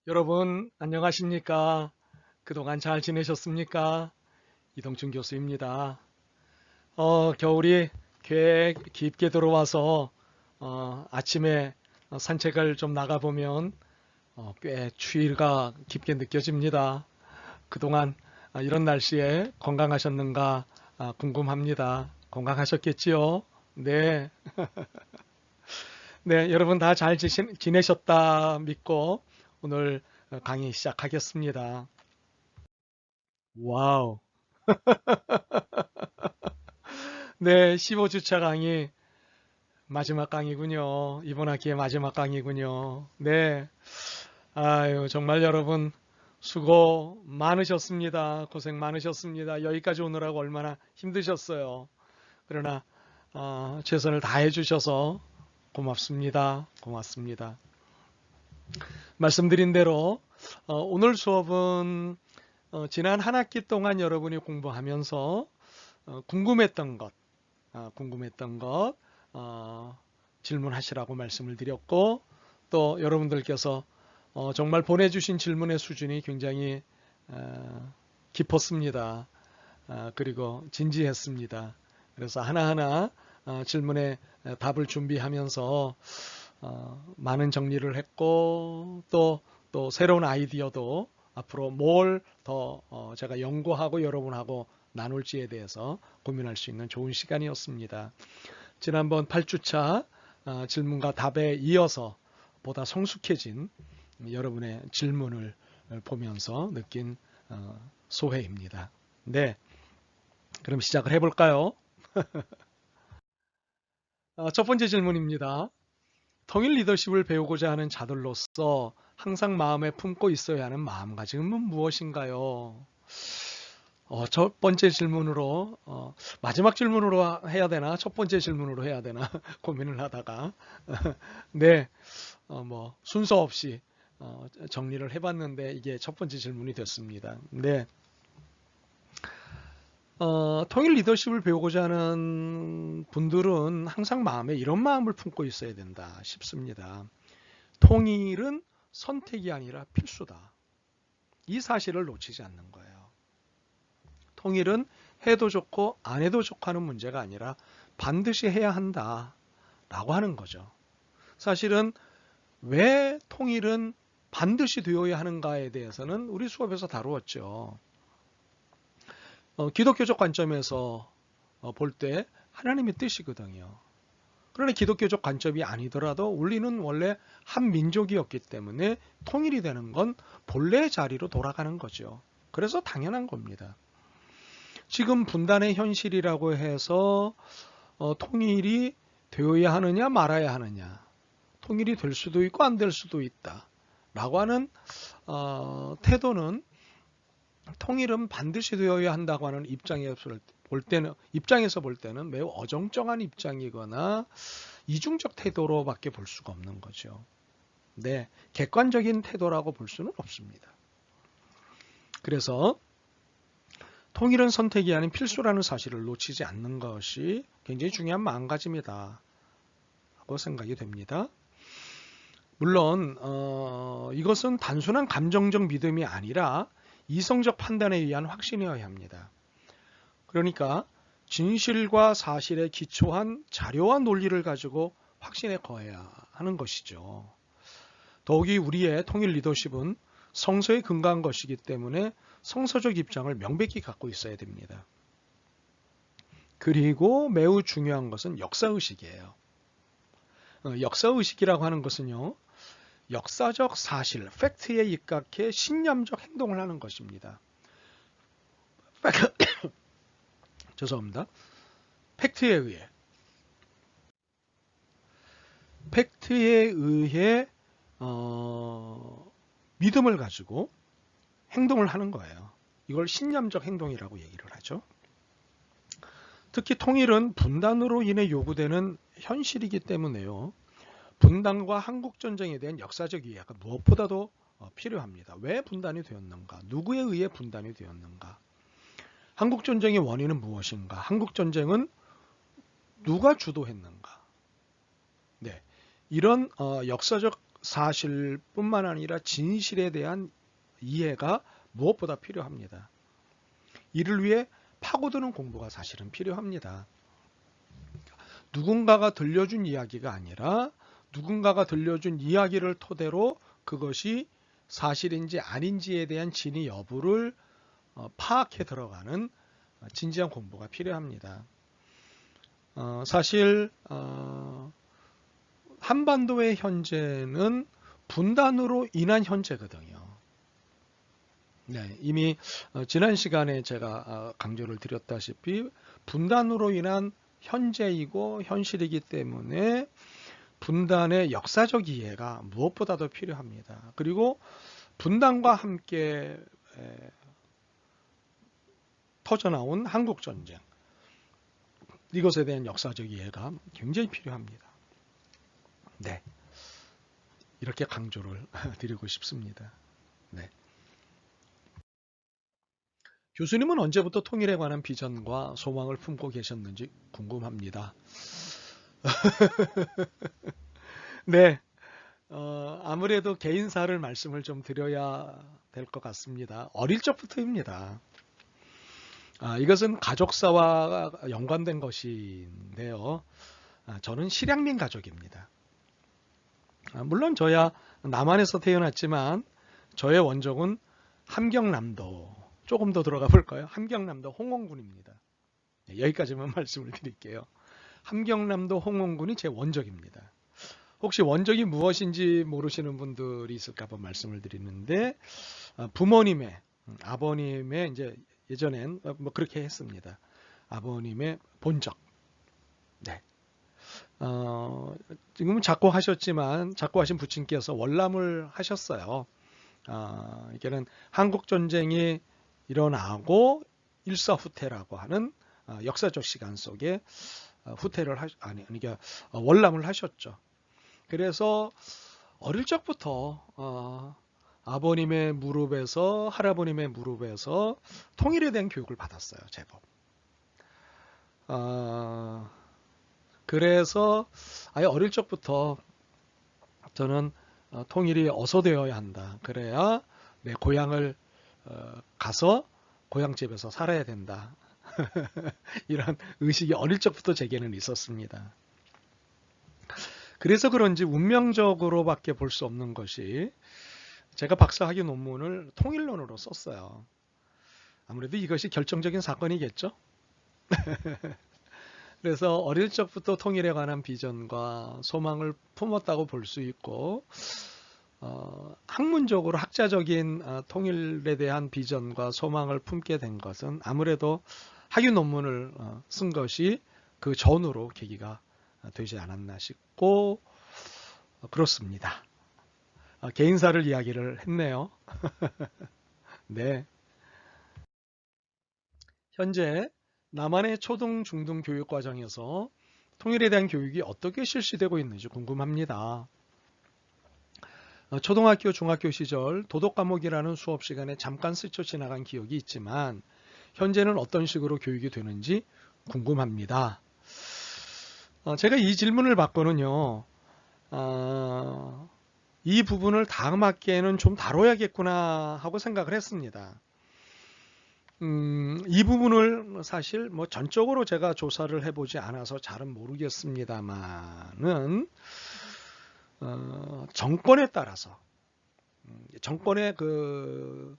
여러분, 안녕하십니까? 그동안 잘 지내셨습니까? 이동춘 교수입니다. 겨울이 꽤 깊게 들어와서, 아침에 산책을 좀 나가보면, 꽤 추위가 깊게 느껴집니다. 그동안 이런 날씨에 건강하셨는가 궁금합니다. 건강하셨겠지요? 네. 네, 여러분 다 잘 지내셨다 믿고 오늘 강의 시작하겠습니다. 와우. 네, 15주차 강의 마지막 강의군요. 이번 학기의 마지막 강의군요. 네. 아유, 정말 여러분 수고 많으셨습니다. 고생 많으셨습니다. 여기까지 오느라고 얼마나 힘드셨어요. 그러나 최선을 다해 주셔서 고맙습니다. 고맙습니다. 말씀드린 대로 오늘 수업은 지난 한 학기 동안 여러분이 공부하면서 궁금했던 것, 궁금했던 것 질문하시라고 말씀을 드렸고 또 여러분들께서 정말 보내주신 질문의 수준이 굉장히 깊었습니다. 그리고 진지했습니다. 그래서 하나하나 질문에 답을 준비하면서 많은 정리를 했고 또 새로운 아이디어도 앞으로 뭘 더 제가 연구하고 여러분하고 나눌지에 대해서 고민할 수 있는 좋은 시간이었습니다. 지난번 8주차 질문과 답에 이어서 보다 성숙해진 여러분의 질문을 보면서 느낀 소회입니다. 네, 그럼 시작을 해볼까요? 첫 번째 질문입니다. 통일 리더십을 배우고자 하는 자들로서 항상 마음에 품고 있어야 하는 마음가짐은 무엇인가요? 첫 번째 질문으로, 마지막 질문으로 해야 되나? 첫 번째 질문으로 해야 되나? 고민을 하다가, 네, 순서 없이 정리를 해봤는데 이게 첫 번째 질문이 됐습니다. 네. 통일 리더십을 배우고자 하는 분들은 항상 마음에 이런 마음을 품고 있어야 된다 싶습니다. 통일은 선택이 아니라 필수다. 이 사실을 놓치지 않는 거예요. 통일은 해도 좋고 안 해도 좋고 하는 문제가 아니라 반드시 해야 한다라고 하는 거죠. 사실은 왜 통일은 반드시 되어야 하는가에 대해서는 우리 수업에서 다루었죠. 기독교적 관점에서 볼 때 하나님의 뜻이거든요. 그러나 기독교적 관점이 아니더라도 우리는 원래 한 민족이었기 때문에 통일이 되는 건 본래의 자리로 돌아가는 거죠. 그래서 당연한 겁니다. 지금 분단의 현실이라고 해서 통일이 되어야 하느냐 말아야 하느냐, 통일이 될 수도 있고 안 될 수도 있다 라고 하는 태도는 통일은 반드시 되어야 한다고 하는 입장에서 볼 때는 매우 어정쩡한 입장이거나 이중적 태도로밖에 볼 수가 없는 거죠. 네, 객관적인 태도라고 볼 수는 없습니다. 그래서 통일은 선택이 아닌 필수라는 사실을 놓치지 않는 것이 굉장히 중요한 마음가짐이다 라고 생각이 됩니다. 물론 이것은 단순한 감정적 믿음이 아니라 이성적 판단에 의한 확신이어야 합니다. 그러니까 진실과 사실에 기초한 자료와 논리를 가지고 확신에 거해야 하는 것이죠. 더욱이 우리의 통일 리더십은 성서에 근거한 것이기 때문에 성서적 입장을 명백히 갖고 있어야 됩니다. 그리고 매우 중요한 것은 역사의식이에요. 역사의식이라고 하는 것은요, 역사적 사실, 팩트에 입각해 신념적 행동을 하는 것입니다. 죄송합니다. 팩트에 의해 믿음을 가지고 행동을 하는 거예요. 이걸 신념적 행동이라고 얘기를 하죠. 특히 통일은 분단으로 인해 요구되는 현실이기 때문에요. 분단과 한국전쟁에 대한 역사적 이해가 무엇보다도 필요합니다. 왜 분단이 되었는가? 누구에 의해 분단이 되었는가? 한국전쟁의 원인은 무엇인가? 한국전쟁은 누가 주도했는가? 네, 이런 역사적 사실뿐만 아니라 진실에 대한 이해가 무엇보다 필요합니다. 이를 위해 파고드는 공부가 사실은 필요합니다. 누군가가 들려준 이야기가 아니라 누군가가 들려준 이야기를 토대로 그것이 사실인지 아닌지에 대한 진위 여부를 파악해 들어가는 진지한 공부가 필요합니다. 사실 한반도의 현재는 분단으로 인한 현재거든요. 네, 이미 지난 시간에 제가 강조를 드렸다시피 분단으로 인한 현재이고 현실이기 때문에 분단의 역사적 이해가 무엇보다도 필요합니다. 그리고 분단과 함께 터져나온 한국전쟁, 이것에 대한 역사적 이해가 굉장히 필요합니다. 네, 이렇게 강조를 드리고 싶습니다. 네. 교수님은 언제부터 통일에 관한 비전과 소망을 품고 계셨는지 궁금합니다. 네, 아무래도 개인사를 말씀을 좀 드려야 될 것 같습니다. 어릴 적부터입니다. 이것은 가족사와 연관된 것인데요. 저는 실향민 가족입니다. 물론 저야 남한에서 태어났지만 저의 원적은 함경남도, 조금 더 들어가 볼까요? 함경남도 홍원군입니다. 여기까지만 말씀을 드릴게요. 함경남도 홍원군이 제 원적입니다. 혹시 원적이 무엇인지 모르시는 분들이 있을까 봐 말씀을 드리는데, 부모님의, 아버님의 이제 예전엔 뭐 그렇게 했습니다. 아버님의 본적. 네. 지금은 작고하셨지만 작고하신 부친께서 월남을 하셨어요. 이게는 한국 전쟁이 일어나고 일사후퇴라고 하는 역사적 시간 속에 후퇴를 그러니까 월남을 하셨죠. 그래서 어릴 적부터 아버님의 무릎에서 할아버님의 무릎에서 통일에 대한 교육을 받았어요. 제법. 그래서 아예 어릴 적부터 저는 통일이 어서 되어야 한다. 그래야 내 고향을 가서 고향집에서 살아야 된다. 이런 의식이 어릴 적부터 제게는 있었습니다. 그래서 그런지 운명적으로밖에 볼 수 없는 것이 제가 박사학위 논문을 통일론으로 썼어요. 아무래도 이것이 결정적인 사건이겠죠. 그래서 어릴 적부터 통일에 관한 비전과 소망을 품었다고 볼 수 있고, 학문적으로 학자적인 통일에 대한 비전과 소망을 품게 된 것은 아무래도 학위 논문을 쓴 것이 그 전후로 계기가 되지 않았나 싶고 그렇습니다. 개인사를 이야기를 했네요. 네. 현재 남한의 초등, 중등 교육 과정에서 통일에 대한 교육이 어떻게 실시되고 있는지 궁금합니다. 초등학교, 중학교 시절 도덕 과목이라는 수업 시간에 잠깐 스쳐 지나간 기억이 있지만 현재는 어떤 식으로 교육이 되는지 궁금합니다. 제가 이 질문을 받고는요, 이 부분을 다음 학기에는 좀 다뤄야겠구나 하고 생각을 했습니다. 이 부분을 사실 뭐 전적으로 제가 조사를 해보지 않아서 잘은 모르겠습니다만은 정권에 따라서 정권의 그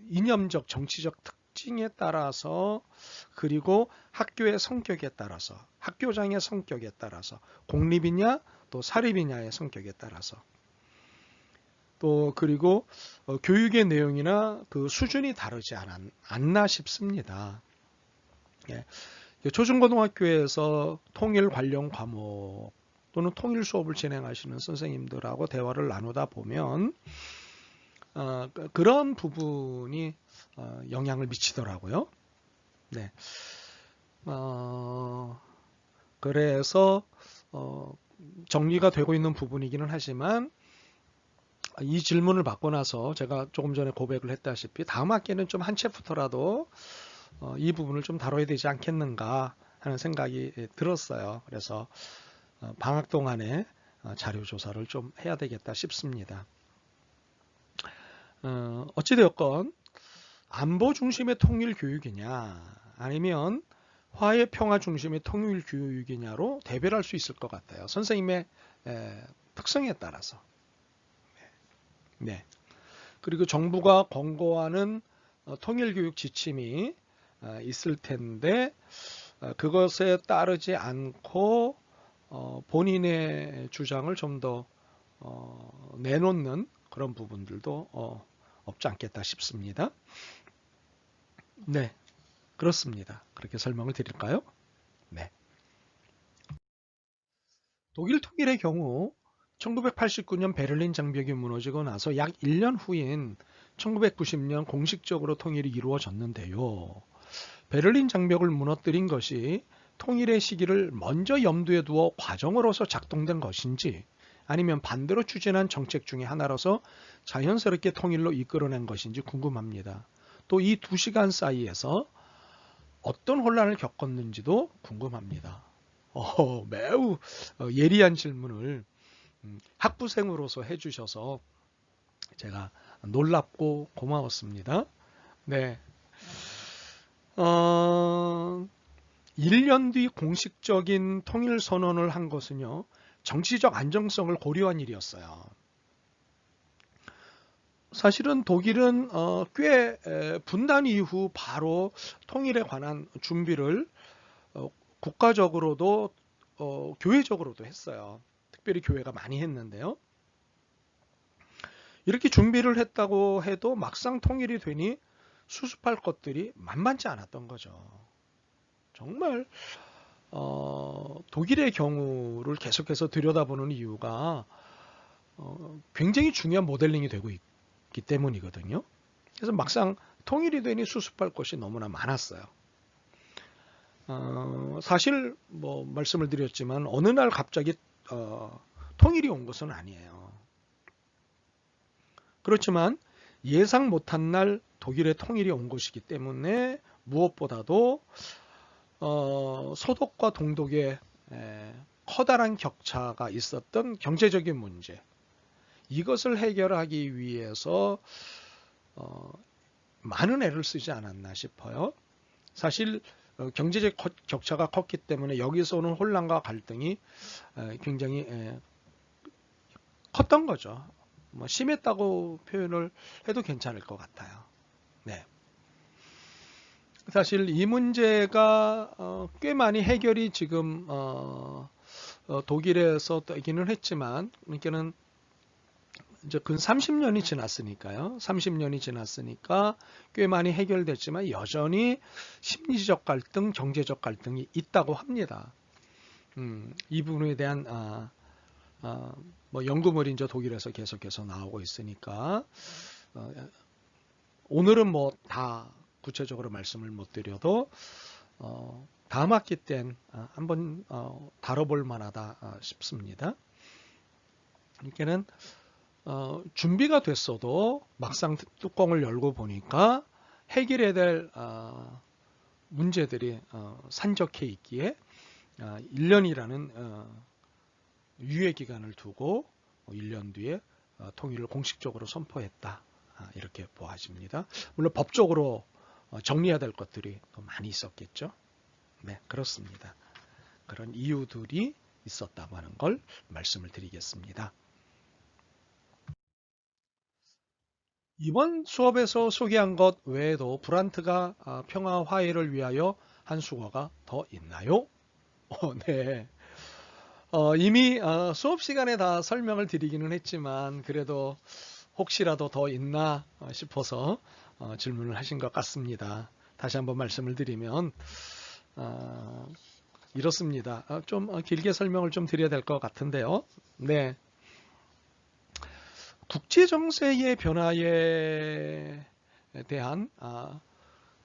이념적 정치적 특징에 따라서 그리고 학교의 성격에 따라서 학교장의 성격에 따라서 공립이냐 또 사립이냐의 성격에 따라서 또 그리고 교육의 내용이나 그 수준이 다르지 않나 싶습니다. 예. 초중고등학교에서 통일 관련 과목 또는 통일 수업을 진행하시는 선생님들하고 대화를 나누다 보면 그런 부분이 영향을 미치더라고요. 네. 그래서 정리가 되고 있는 부분이기는 하지만 이 질문을 받고 나서 제가 조금 전에 고백을 했다시피 다음 학기에는 좀 한 챕터라도 이 부분을 좀 다뤄야 되지 않겠는가 하는 생각이 들었어요. 그래서 방학 동안에 자료 조사를 좀 해야 되겠다 싶습니다. 어찌되었건 안보 중심의 통일 교육이냐 아니면 화해 평화 중심의 통일 교육이냐로 대별할 수 있을 것 같아요. 선생님의 특성에 따라서. 네. 그리고 정부가 권고하는 통일 교육 지침이 있을 텐데 그것에 따르지 않고 본인의 주장을 좀 더 내놓는 그런 부분들도 없지 않겠다 싶습니다. 네, 그렇습니다. 그렇게 설명을 드릴까요? 네. 독일 통일의 경우 1989년 베를린 장벽이 무너지고 나서 약 1년 후인 1990년 공식적으로 통일이 이루어졌는데요. 베를린 장벽을 무너뜨린 것이 통일의 시기를 먼저 염두에 두어 과정으로서 작동된 것인지 아니면 반대로 추진한 정책 중에 하나로서 자연스럽게 통일로 이끌어낸 것인지 궁금합니다. 또 이 2시간 사이에서 어떤 혼란을 겪었는지도 궁금합니다. 매우 예리한 질문을 학부생으로서 해주셔서 제가 놀랍고 고마웠습니다. 네. 1년 뒤 공식적인 통일 선언을 한 것은요, 정치적 안정성을 고려한 일이었어요. 사실은 독일은 꽤 분단 이후 바로 통일에 관한 준비를 국가적으로도 교회적으로도 했어요. 특별히 교회가 많이 했는데요. 이렇게 준비를 했다고 해도 막상 통일이 되니 수습할 것들이 만만치 않았던 거죠. 정말 독일의 경우를 계속해서 들여다보는 이유가 굉장히 중요한 모델링이 되고 있기 때문이거든요. 그래서 막상 통일이 되니 수습할 것이 너무나 많았어요. 사실 뭐 말씀을 드렸지만 어느 날 갑자기 통일이 온 것은 아니에요. 그렇지만 예상 못한 날 독일의 통일이 온 것이기 때문에 무엇보다도 서독과 동독의 커다란 격차가 있었던 경제적인 문제, 이것을 해결하기 위해서 많은 애를 쓰지 않았나 싶어요. 사실 경제적 격차가 컸기 때문에 여기서 오는 혼란과 갈등이 굉장히 컸던 거죠. 뭐 심했다고 표현을 해도 괜찮을 것 같아요. 네. 사실 이 문제가 꽤 많이 해결이 지금 독일에서 되기는 했지만, 그러니까는 이제 근 30년이 지났으니까요. 30년이 지났으니까 꽤 많이 해결됐지만 여전히 심리적 갈등, 경제적 갈등이 있다고 합니다. 이 부분에 대한 뭐 연구물이 이제 독일에서 계속해서 나오고 있으니까 오늘은 뭐 다 구체적으로 말씀을 못 드려도 다음 학기 땐 한번 다뤄볼 만하다 싶습니다. 그러니까는 준비가 됐어도 막상 뚜껑을 열고 보니까 해결해야 될 문제들이 산적해 있기에 1년이라는 유예 기간을 두고 1년 뒤에 통일을 공식적으로 선포했다. 이렇게 보아집니다. 물론 법적으로 정리해야 될 것들이 더 많이 있었겠죠. 네, 그렇습니다. 그런 이유들이 있었다고 하는 걸 말씀을 드리겠습니다. 이번 수업에서 소개한 것 외에도 브란트가 평화 화해를 위하여 한 수고가 더 있나요? 네. 이미 수업 시간에 다 설명을 드리기는 했지만 그래도 혹시라도 더 있나 싶어서 질문을 하신 것 같습니다. 다시 한번 말씀을 드리면 이렇습니다. 좀 길게 설명을 좀 드려야 될 것 같은데요. 네. 국제 정세의 변화에 대한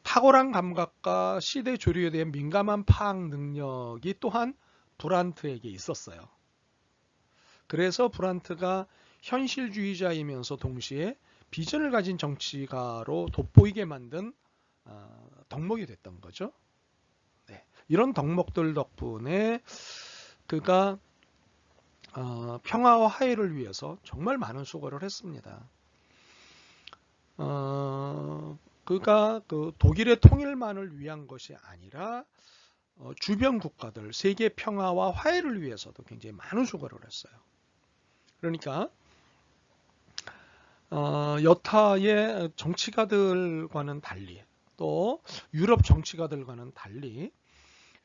탁월한 감각과 시대 조류에 대한 민감한 파악 능력이 또한 브란트에게 있었어요. 그래서 브란트가 현실주의자이면서 동시에 비전을 가진 정치가로 돋보이게 만든 덕목이 됐던 거죠. 네. 이런 덕목들 덕분에 그가 평화와 화해를 위해서 정말 많은 수고를 했습니다. 그가 그 독일의 통일만을 위한 것이 아니라 주변 국가들, 세계 평화와 화해를 위해서도 굉장히 많은 수고를 했어요. 그러니까 여타의 정치가들과는 달리, 또 유럽 정치가들과는 달리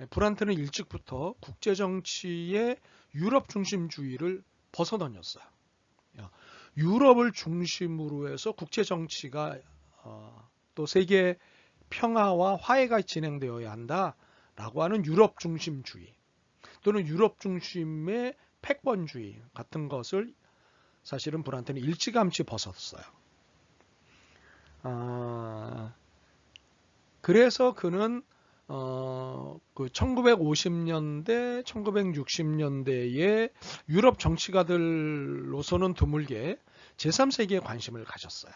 브란트는 일찍부터 국제정치의 유럽 중심주의를 벗어던졌어요. 유럽을 중심으로 해서 국제정치가 또 세계 평화와 화해가 진행되어야 한다라고 하는 유럽 중심주의 또는 유럽 중심의 패권주의 같은 것을 사실은 브란트는 일찌감치 벗었어요. 그래서 그는 그 1950년대, 1960년대에 유럽 정치가들로서는 드물게 제3세계에 관심을 가졌어요.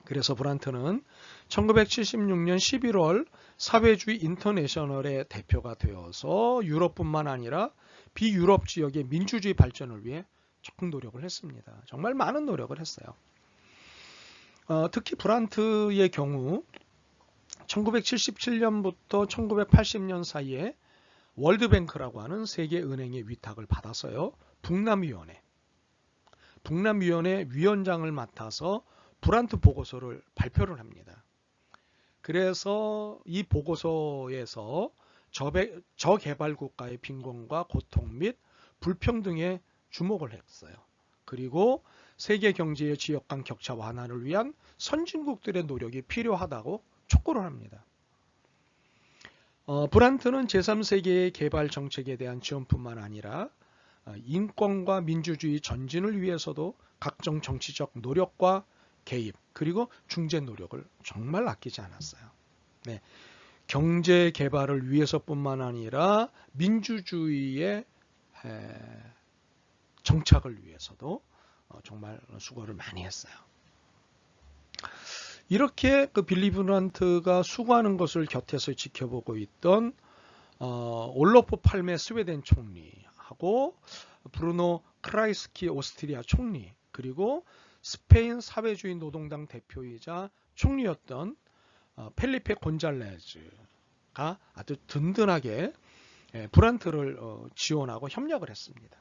그래서 브란트는 1976년 11월 사회주의 인터내셔널의 대표가 되어서 유럽뿐만 아니라 비유럽 지역의 민주주의 발전을 위해 적극 노력을 했습니다. 정말 많은 노력을 했어요. 특히 브란트의 경우 1977년부터 1980년 사이에 월드뱅크라고 하는 세계은행의 위탁을 받아서요. 북남위원회 위원장을 맡아서 브란트 보고서를 발표를 합니다. 그래서 이 보고서에서 저개발 국가의 빈곤과 고통 및 불평등에 주목을 했어요. 그리고 세계 경제의 지역 간 격차 완화를 위한 선진국들의 노력이 필요하다고 촉구를 합니다. 브란트는 제3세계의 개발 정책에 대한 지원뿐만 아니라 인권과 민주주의 전진을 위해서도 각종 정치적 노력과 개입 그리고 중재 노력을 정말 아끼지 않았어요. 네, 경제 개발을 위해서뿐만 아니라 민주주의의 정착을 위해서도 정말 수고를 많이 했어요. 이렇게 그 빌리 브란트가 수고하는 것을 곁에서 지켜보고 있던 올로프 팔메 스웨덴 총리하고 브루노 크라이스키 오스트리아 총리 그리고 스페인 사회주의 노동당 대표이자 총리였던 펠리페 곤잘레즈가 아주 든든하게 브란트를 지원하고 협력을 했습니다.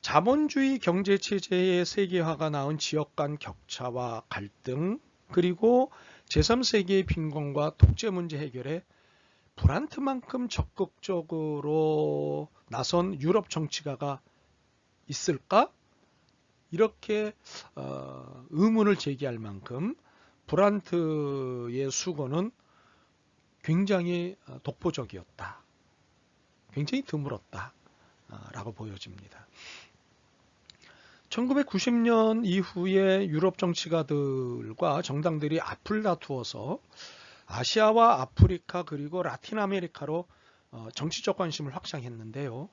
자본주의 경제체제의 세계화가 낳은 지역 간 격차와 갈등 그리고 제3세계의 빈곤과 독재 문제 해결에 브란트만큼 적극적으로 나선 유럽 정치가가 있을까? 이렇게 의문을 제기할 만큼 브란트의 수고는 굉장히 독보적이었다. 굉장히 드물었다. 라고 보여집니다. 1990년 이후에 유럽 정치가들과 정당들이 앞을 다투어서 아시아와 아프리카 그리고 라틴 아메리카로 정치적 관심을 확장했는데요.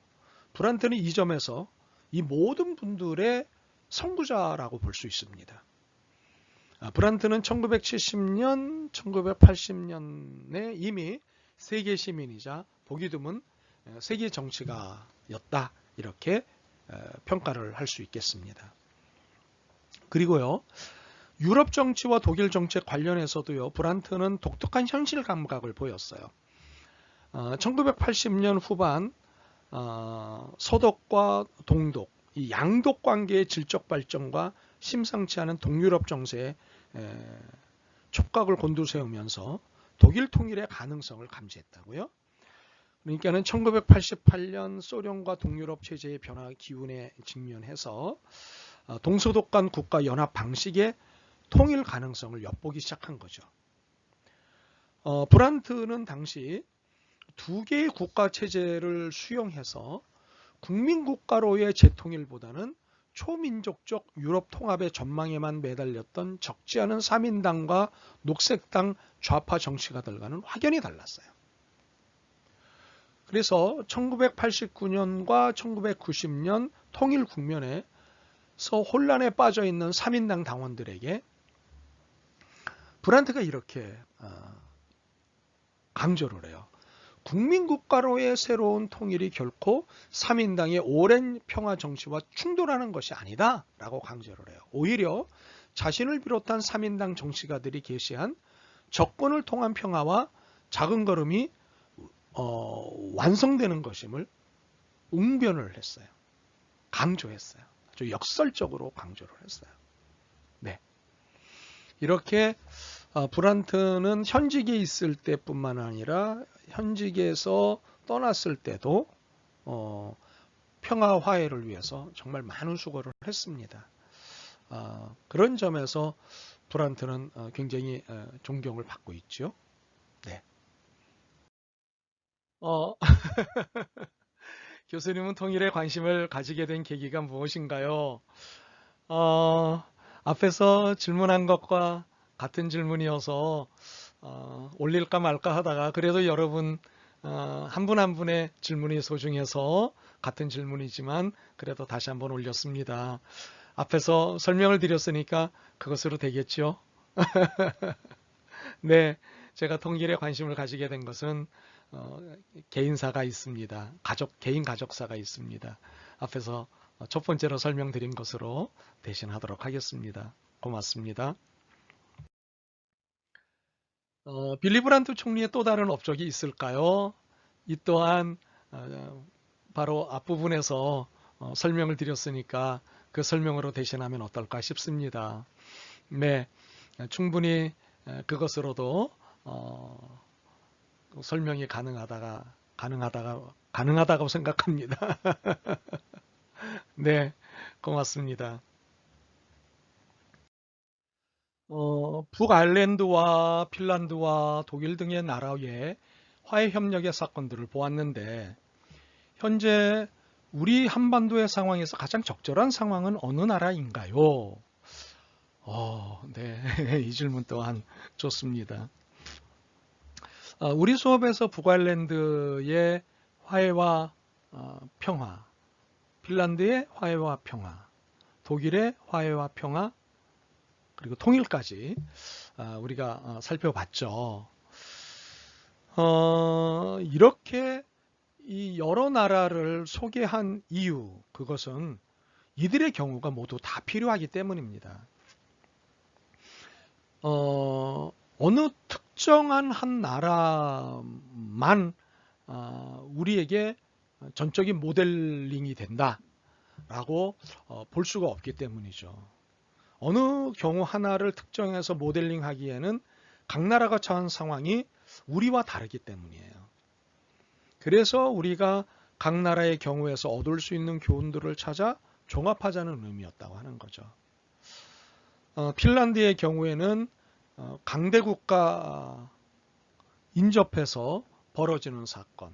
브란트는 이 점에서 이 모든 분들의 선구자라고 볼 수 있습니다. 브란트는 1970년, 1980년에 이미 세계 시민이자 보기 드문 세계 정치가였다. 이렇게 평가를 할 수 있겠습니다. 그리고요. 유럽 정치와 독일 정책 관련해서도요. 브란트는 독특한 현실 감각을 보였어요. 1980년 후반 서독과 동독, 이 양독 관계의 질적 발전과 심상치 않은 동유럽 정세에 촉각을 곤두세우면서 독일 통일의 가능성을 감지했다고요. 그러니까는 1988년 소련과 동유럽 체제의 변화 기운에 직면해서 동서독 간 국가 연합 방식의 통일 가능성을 엿보기 시작한 거죠. 브란트는 당시 두 개의 국가 체제를 수용해서 국민국가로의 재통일보다는 초민족적 유럽 통합의 전망에만 매달렸던 적지 않은 3인당과 녹색당 좌파 정치가들과는 확연히 달랐어요. 그래서 1989년과 1990년 통일 국면에서 혼란에 빠져 있는 3인당 당원들에게 브란트가 이렇게 강조를 해요. 국민국가로의 새로운 통일이 결코 3인당의 오랜 평화 정치와 충돌하는 것이 아니다 라고 강조를 해요. 오히려 자신을 비롯한 3인당 정치가들이 제시한 적권을 통한 평화와 작은 걸음이 완성되는 것임을 웅변을 했어요. 강조했어요. 아주 역설적으로 강조를 했어요. 네. 이렇게 브란트는 현직에 있을 때뿐만 아니라 현직에서 떠났을 때도 평화 화해를 위해서 정말 많은 수고를 했습니다. 그런 점에서 브란트는 굉장히 존경을 받고 있죠. 네. 교수님은 통일에 관심을 가지게 된 계기가 무엇인가요? 앞에서 질문한 것과 같은 질문이어서 올릴까 말까 하다가 그래도 여러분 한 분 한 분의 질문이 소중해서 같은 질문이지만 그래도 다시 한번 올렸습니다. 앞에서 설명을 드렸으니까 그것으로 되겠죠? 네, 제가 통일에 관심을 가지게 된 것은 개인사가 있습니다. 개인 가족사가 있습니다. 앞에서 첫 번째로 설명드린 것으로 대신하도록 하겠습니다. 고맙습니다. 빌리 브란트 총리의 또 다른 업적이 있을까요? 이 또한 바로 앞부분에서 설명을 드렸으니까 그 설명으로 대신하면 어떨까 싶습니다. 네, 충분히 그것으로도 설명이 가능하다고 생각합니다. 네, 고맙습니다. 북아일랜드와 핀란드와 독일 등의 나라의 화해 협력의 사건들을 보았는데 현재 우리 한반도의 상황에서 가장 적절한 상황은 어느 나라인가요? 네, 이 질문 또한 좋습니다. 우리 수업에서 북아일랜드의 화해와 평화, 핀란드의 화해와 평화, 독일의 화해와 평화, 그리고 통일까지 우리가 살펴봤죠. 이렇게 이 여러 나라를 소개한 이유, 그것은 이들의 경우가 모두 다 필요하기 때문입니다. 어느 특정한 한 나라만 우리에게 전적인 모델링이 된다라고 볼 수가 없기 때문이죠. 어느 경우 하나를 특정해서 모델링하기에는 각 나라가 처한 상황이 우리와 다르기 때문이에요. 그래서 우리가 각 나라의 경우에서 얻을 수 있는 교훈들을 찾아 종합하자는 의미였다고 하는 거죠. 핀란드의 경우에는 강대국가 인접해서 벌어지는 사건,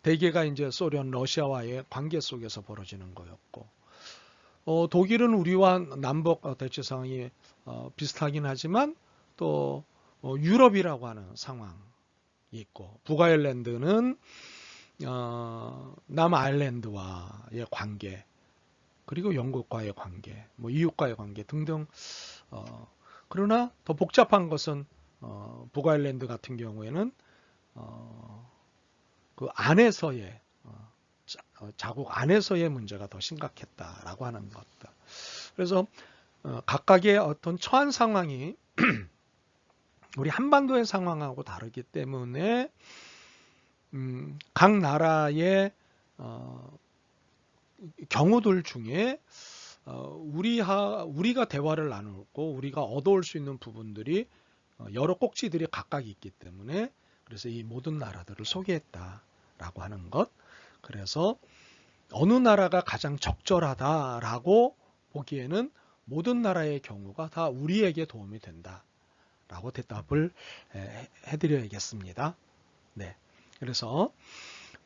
대개가 이제 소련, 러시아와의 관계 속에서 벌어지는 거였고, 독일은 우리와 남북 대치 상황이 비슷하긴 하지만 또 유럽이라고 하는 상황이 있고, 북아일랜드는 남아일랜드와의 관계, 그리고 영국과의 관계, 이웃과의 관계 등등. 그러나 더 복잡한 것은 북아일랜드 같은 경우에는 그 안에서의 자국 안에서의 문제가 더 심각했다라고 하는 것들. 그래서 각각의 어떤 처한 상황이 우리 한반도의 상황하고 다르기 때문에 각 나라의 경우들 중에 우리가 대화를 나누고 우리가 얻어올 수 있는 부분들이 여러 꼭지들이 각각 있기 때문에 그래서 이 모든 나라들을 소개했다라고 하는 것. 그래서 어느 나라가 가장 적절하다라고 보기에는 모든 나라의 경우가 다 우리에게 도움이 된다라고 대답을 해드려야겠습니다. 네, 그래서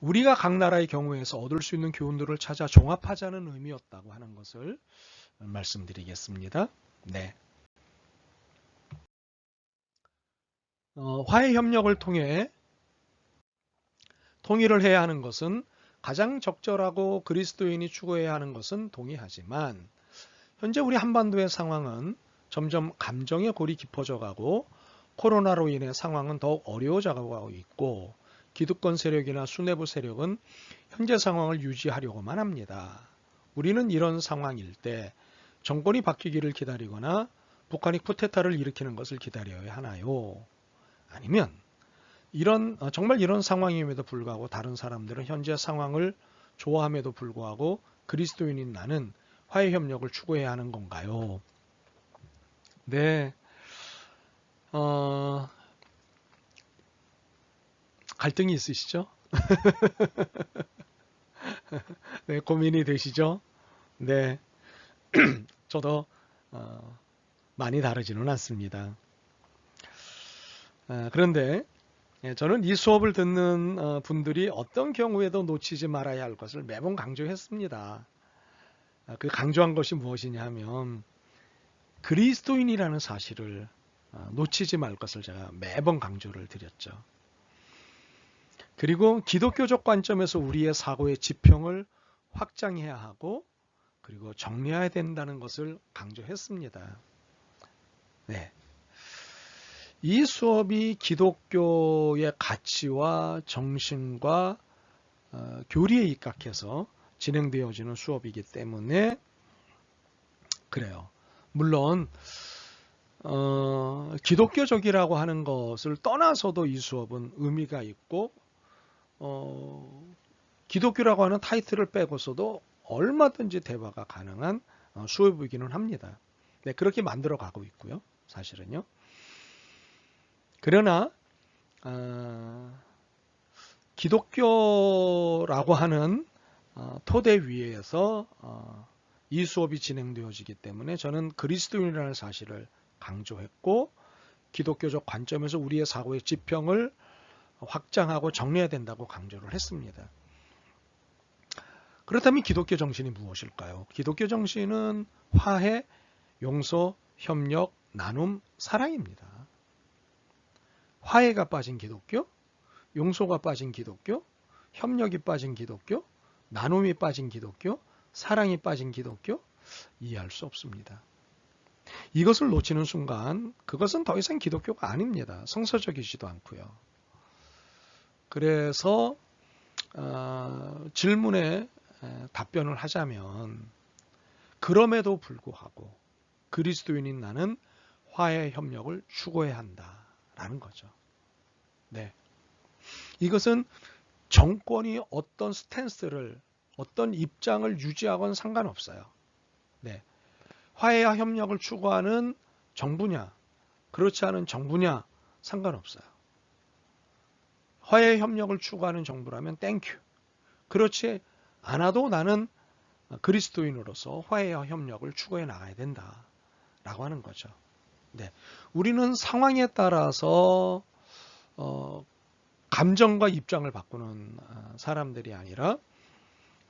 우리가 각 나라의 경우에서 얻을 수 있는 교훈들을 찾아 종합하자는 의미였다고 하는 것을 말씀드리겠습니다. 네. 화해 협력을 통해 통일을 해야 하는 것은 가장 적절하고 그리스도인이 추구해야 하는 것은 동의하지만 현재 우리 한반도의 상황은 점점 감정의 골이 깊어져 가고 코로나로 인해 상황은 더욱 어려워져 가고 있고 기득권 세력이나 수뇌부 세력은 현재 상황을 유지하려고만 합니다. 우리는 이런 상황일 때 정권이 바뀌기를 기다리거나 북한이 쿠데타를 일으키는 것을 기다려야 하나요? 아니면 정말 이런 상황임에도 불구하고 다른 사람들은 현재 상황을 좋아함에도 불구하고 그리스도인인 나는 화해 협력을 추구해야 하는 건가요? 네, 갈등이 있으시죠? 네, 고민이 되시죠? 네, 저도 많이 다르지는 않습니다. 그런데 저는 이 수업을 듣는 분들이 어떤 경우에도 놓치지 말아야 할 것을 매번 강조했습니다. 그 강조한 것이 무엇이냐 하면 그리스도인이라는 사실을 놓치지 말 것을 제가 매번 강조를 드렸죠. 그리고 기독교적 관점에서 우리의 사고의 지평을 확장해야 하고 그리고 정리해야 된다는 것을 강조했습니다. 네. 이 수업이 기독교의 가치와 정신과 교리에 입각해서 진행되어지는 수업이기 때문에 그래요. 물론 기독교적이라고 하는 것을 떠나서도 이 수업은 의미가 있고 기독교라고 하는 타이틀을 빼고서도 얼마든지 대화가 가능한 수업이기는 합니다. 네, 그렇게 만들어 가고 있고요. 사실은요. 그러나 기독교라고 하는 토대 위에서 이 수업이 진행되어지기 때문에 저는 그리스도인이라는 사실을 강조했고 기독교적 관점에서 우리의 사고의 지평을 확장하고 정리해야 된다고 강조를 했습니다. 그렇다면 기독교 정신이 무엇일까요? 기독교 정신은 화해, 용서, 협력, 나눔, 사랑입니다. 화해가 빠진 기독교, 용서가 빠진 기독교, 협력이 빠진 기독교, 나눔이 빠진 기독교, 사랑이 빠진 기독교, 이해할 수 없습니다. 이것을 놓치는 순간 그것은 더 이상 기독교가 아닙니다. 성서적이지도 않고요. 그래서 질문에 답변을 하자면 그럼에도 불구하고 그리스도인인 나는 화해 협력을 추구해야 한다라는 거죠. 네. 이것은 정권이 어떤 스탠스를 어떤 입장을 유지하고는 상관없어요. 네. 화해와 협력을 추구하는 정부냐 그렇지 않은 정부냐 상관없어요. 화해 협력을 추구하는 정부라면 땡큐. 그렇지 않아도 나는 그리스도인으로서 화해와 협력을 추구해 나가야 된다라고 하는 거죠. 네. 우리는 상황에 따라서 감정과 입장을 바꾸는 사람들이 아니라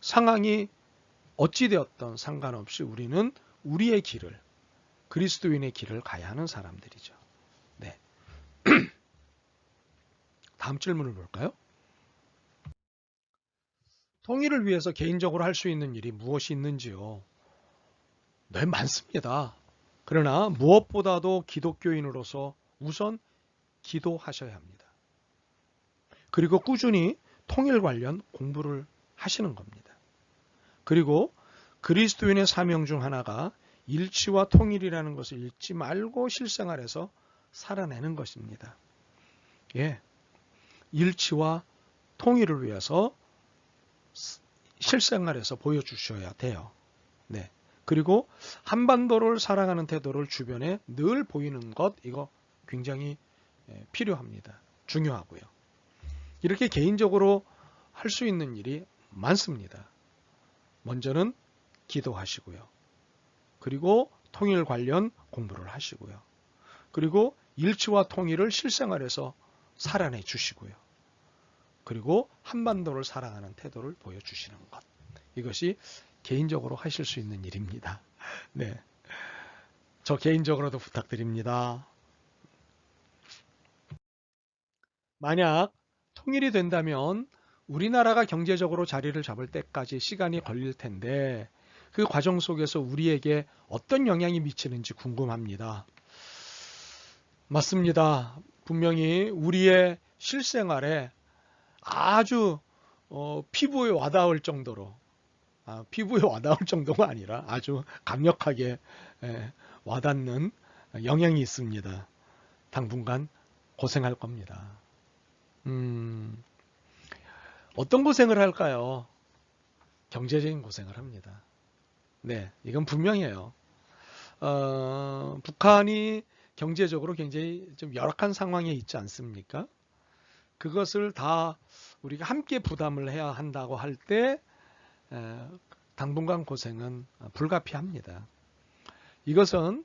상황이 어찌되었던 상관없이 우리는 우리의 길을 그리스도인의 길을 가야 하는 사람들이죠. 네. 다음 질문을 볼까요? 통일을 위해서 개인적으로 할 수 있는 일이 무엇이 있는지요? 네, 많습니다. 그러나 무엇보다도 기독교인으로서 우선 기도하셔야 합니다. 그리고 꾸준히 통일 관련 공부를 하시는 겁니다. 그리고 그리스도인의 사명 중 하나가 일치와 통일이라는 것을 잊지 말고 실생활에서 살아내는 것입니다. 예, 일치와 통일을 위해서 실생활에서 보여주셔야 돼요. 네. 그리고 한반도를 사랑하는 태도를 주변에 늘 보이는 것, 이거 굉장히 필요합니다. 중요하고요. 이렇게 개인적으로 할 수 있는 일이 많습니다. 먼저는 기도하시고요. 그리고 통일 관련 공부를 하시고요. 그리고 일치와 통일을 실생활에서 살아내 주시고요. 그리고 한반도를 사랑하는 태도를 보여주시는 것. 이것이 개인적으로 하실 수 있는 일입니다. 네. 저 개인적으로도 부탁드립니다. 만약 통일이 된다면 우리나라가 경제적으로 자리를 잡을 때까지 시간이 걸릴 텐데 그 과정 속에서 우리에게 어떤 영향이 미치는지 궁금합니다. 맞습니다. 분명히 우리의 실생활에 아주 피부에 와닿을 정도로, 피부에 와닿을 정도가 아니라 아주 강력하게 와닿는 영향이 있습니다. 당분간 고생할 겁니다. 어떤 고생을 할까요? 경제적인 고생을 합니다. 네, 이건 분명해요. 북한이 경제적으로 굉장히 좀 열악한 상황에 있지 않습니까? 그것을 다 우리가 함께 부담을 해야 한다고 할 때 당분간 고생은 불가피합니다. 이것은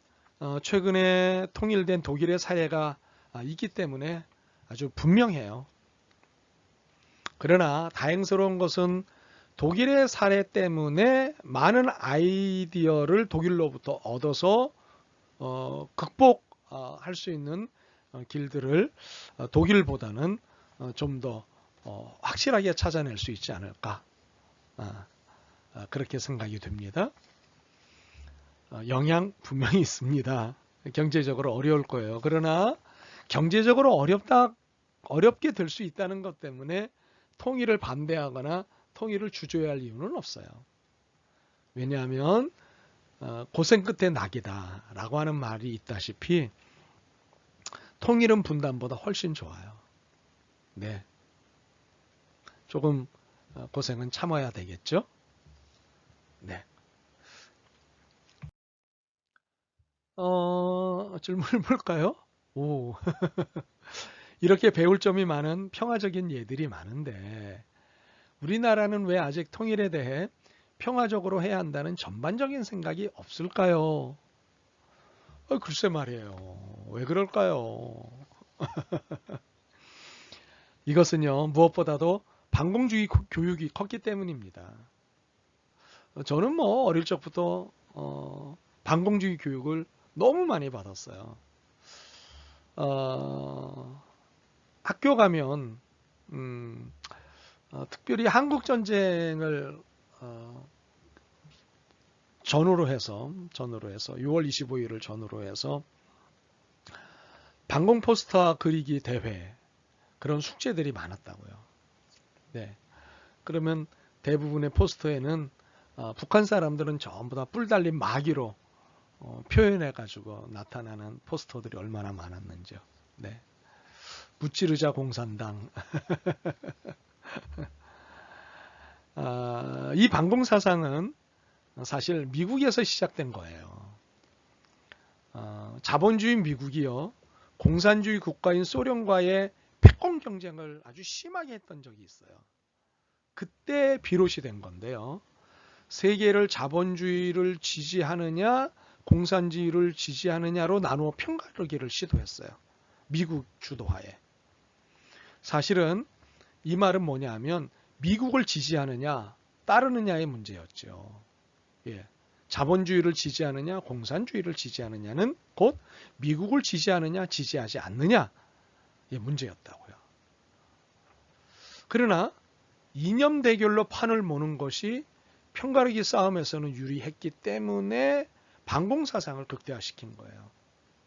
최근에 통일된 독일의 사례가 있기 때문에 아주 분명해요. 그러나 다행스러운 것은 독일의 사례 때문에 많은 아이디어를 독일로부터 얻어서 극복할 수 있는 길들을 독일보다는 좀 더 확실하게 찾아낼 수 있지 않을까, 그렇게 생각이 됩니다. 영향 분명히 있습니다. 경제적으로 어려울 거예요. 그러나 경제적으로 어렵게 될 수 있다는 것 때문에 통일을 반대하거나 통일을 주저할 이유는 없어요. 왜냐하면 고생 끝에 낙이다 라고 하는 말이 있다시피 통일은 분단보다 훨씬 좋아요. 네, 조금 고생은 참아야 되겠죠. 네. 질문을 볼까요? 오. 이렇게 배울 점이 많은 평화적인 예들이 많은데 우리나라는 왜 아직 통일에 대해 평화적으로 해야 한다는 전반적인 생각이 없을까요? 글쎄 말이에요. 왜 그럴까요? 이것은요, 무엇보다도 반공주의 교육이 컸기 때문입니다. 저는 뭐 어릴 적부터 반공주의 교육을 너무 많이 받았어요. 학교 가면 특별히 한국 전쟁을 전후로 해서 6월 25일을 전후로 해서 반공 포스터 그리기 대회, 그런 숙제들이 많았다고요. 네. 그러면 대부분의 포스터에는 북한 사람들은 전부 다 뿔 달린 마기로 표현해 가지고 나타나는 포스터들이 얼마나 많았는지요. 네. 무찌르자 공산당. 이 반공 사상은 사실 미국에서 시작된 거예요. 자본주의 미국이요, 공산주의 국가인 소련과의 패권 경쟁을 아주 심하게 했던 적이 있어요. 그때 비롯이 된 건데요. 세계를 자본주의를 지지하느냐 공산주의를 지지하느냐로 나누어 편가르기를 시도했어요. 미국 주도하에. 사실은 이 말은 뭐냐 하면 미국을 지지하느냐 따르느냐의 문제였죠. 예. 자본주의를 지지하느냐 공산주의를 지지하느냐는 곧 미국을 지지하느냐 지지하지 않느냐의 문제였다고요. 그러나 이념 대결로 판을 모는 것이 편가르기 싸움에서는 유리했기 때문에 반공 사상을 극대화시킨 거예요.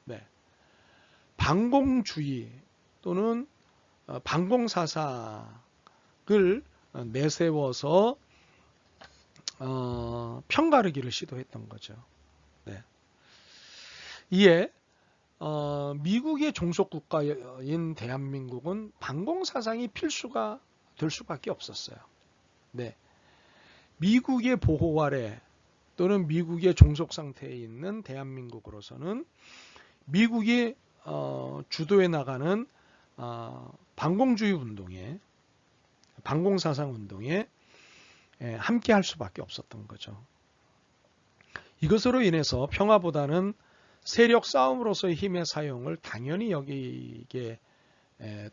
네. 반공주의 또는 반공 사상을 내세워서 편가르기를 시도했던 거죠. 네. 이에 미국의 종속 국가인 대한민국은 반공 사상이 필수가 될 수밖에 없었어요. 네. 미국의 보호 아래 또는 미국의 종속 상태에 있는 대한민국으로서는 미국이 주도해 나가는 반공주의 운동에, 반공사상 운동에 함께 할 수밖에 없었던 거죠. 이것으로 인해서 평화보다는 세력 싸움으로서의 힘의 사용을 당연히 여기게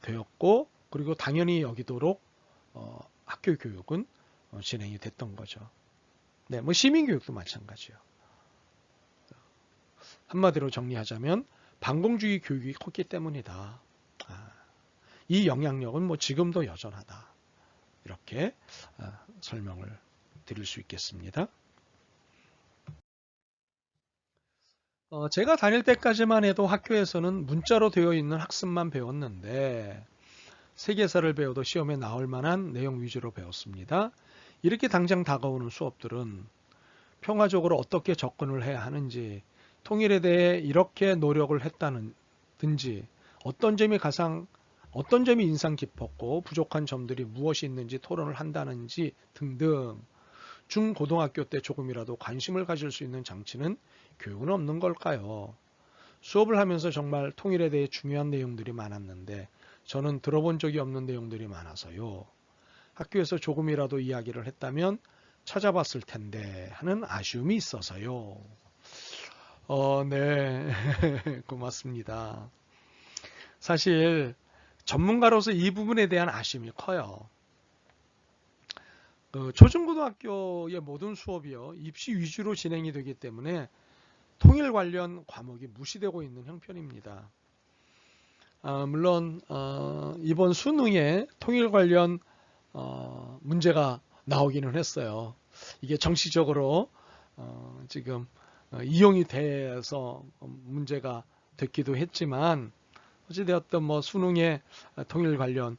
되었고, 그리고 당연히 여기도록 학교 교육은 진행이 됐던 거죠. 네, 뭐 시민교육도 마찬가지요. 한마디로 정리하자면 반공주의 교육이 컸기 때문이다. 이 영향력은 뭐 지금도 여전하다. 이렇게 설명을 드릴 수 있겠습니다. 제가 다닐 때까지만 해도 학교에서는 문자로 되어 있는 학습만 배웠는데 세계사를 배워도 시험에 나올 만한 내용 위주로 배웠습니다. 이렇게 당장 다가오는 수업들은 평화적으로 어떻게 접근을 해야 하는지, 통일에 대해 이렇게 노력을 했다든지, 어떤 점이 인상 깊었고 부족한 점들이 무엇이 있는지 토론을 한다는지 등등 중고등학교 때 조금이라도 관심을 가질 수 있는 장치는 교육은 없는 걸까요? 수업을 하면서 정말 통일에 대해 중요한 내용들이 많았는데 저는 들어본 적이 없는 내용들이 많아서요. 학교에서 조금이라도 이야기를 했다면 찾아봤을 텐데 하는 아쉬움이 있어서요. 네. 고맙습니다. 사실 전문가로서 이 부분에 대한 아쉬움이 커요. 초중고등학교의 모든 수업이요, 입시 위주로 진행이 되기 때문에 통일 관련 과목이 무시되고 있는 형편입니다. 물론 이번 수능에 통일 관련 문제가 나오기는 했어요. 이게 정치적으로 지금 이용이 돼서 문제가 됐기도 했지만 어찌되었든 뭐 수능에 통일 관련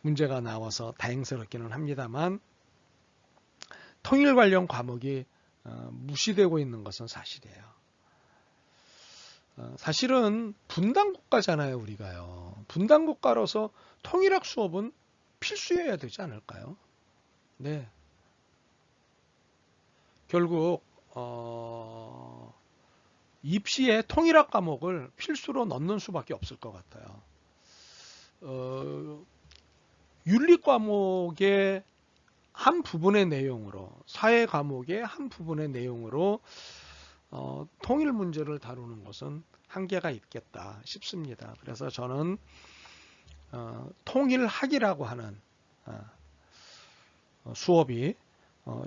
문제가 나와서 다행스럽기는 합니다만 통일 관련 과목이 무시되고 있는 것은 사실이에요. 사실은 분단국가잖아요, 우리가요. 분단국가로서 통일학 수업은 필수여야 되지 않을까요? 네. 결국 입시에 통일학 과목을 필수로 넣는 수밖에 없을 것 같아요. 윤리 과목의 한 부분의 내용으로, 사회 과목의 한 부분의 내용으로 통일 문제를 다루는 것은 한계가 있겠다 싶습니다. 그래서 저는 통일학이라고 하는 수업이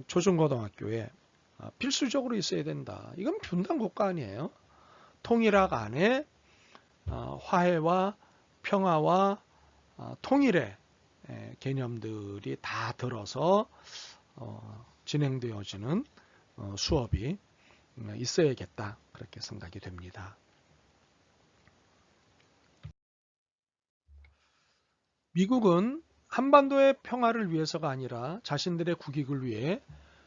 초중고등학교에 필수적으로 있어야 된다. 이건 분단국가 아니에요. 통일학 안에 화해와 평화와 통일의 개념들이 다 들어서 진행되어지는 수업이 있어야겠다, 그렇게 생각이 됩니다. 미국은 한반도의 평화를 위해서가 아니라 자신들의 국익을 위해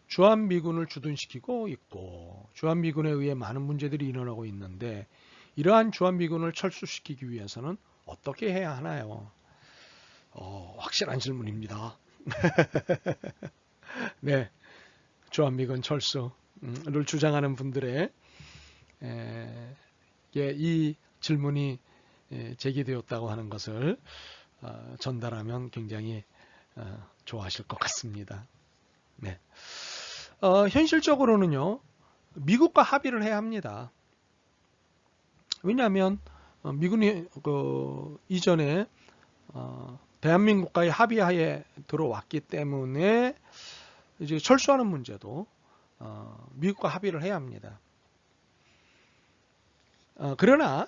주한미군을 주둔시키고 있고, 주한미군에 의해 많은 문제들이 일어나고 있는데 이러한 주한미군을 철수시키기 위해서는 어떻게 해야 하나요? 확실한 질문입니다. 네, 주한미군 철수를 주장하는 분들의 이 질문이 제기되었다고 하는 것을 전달하면 굉장히 좋아하실 것 같습니다. 네. 현실적으로는요, 미국과 합의를 해야 합니다. 왜냐하면 미군이 이전에 대한민국과의 합의하에 들어왔기 때문에 이제 철수하는 문제도 미국과 합의를 해야 합니다. 그러나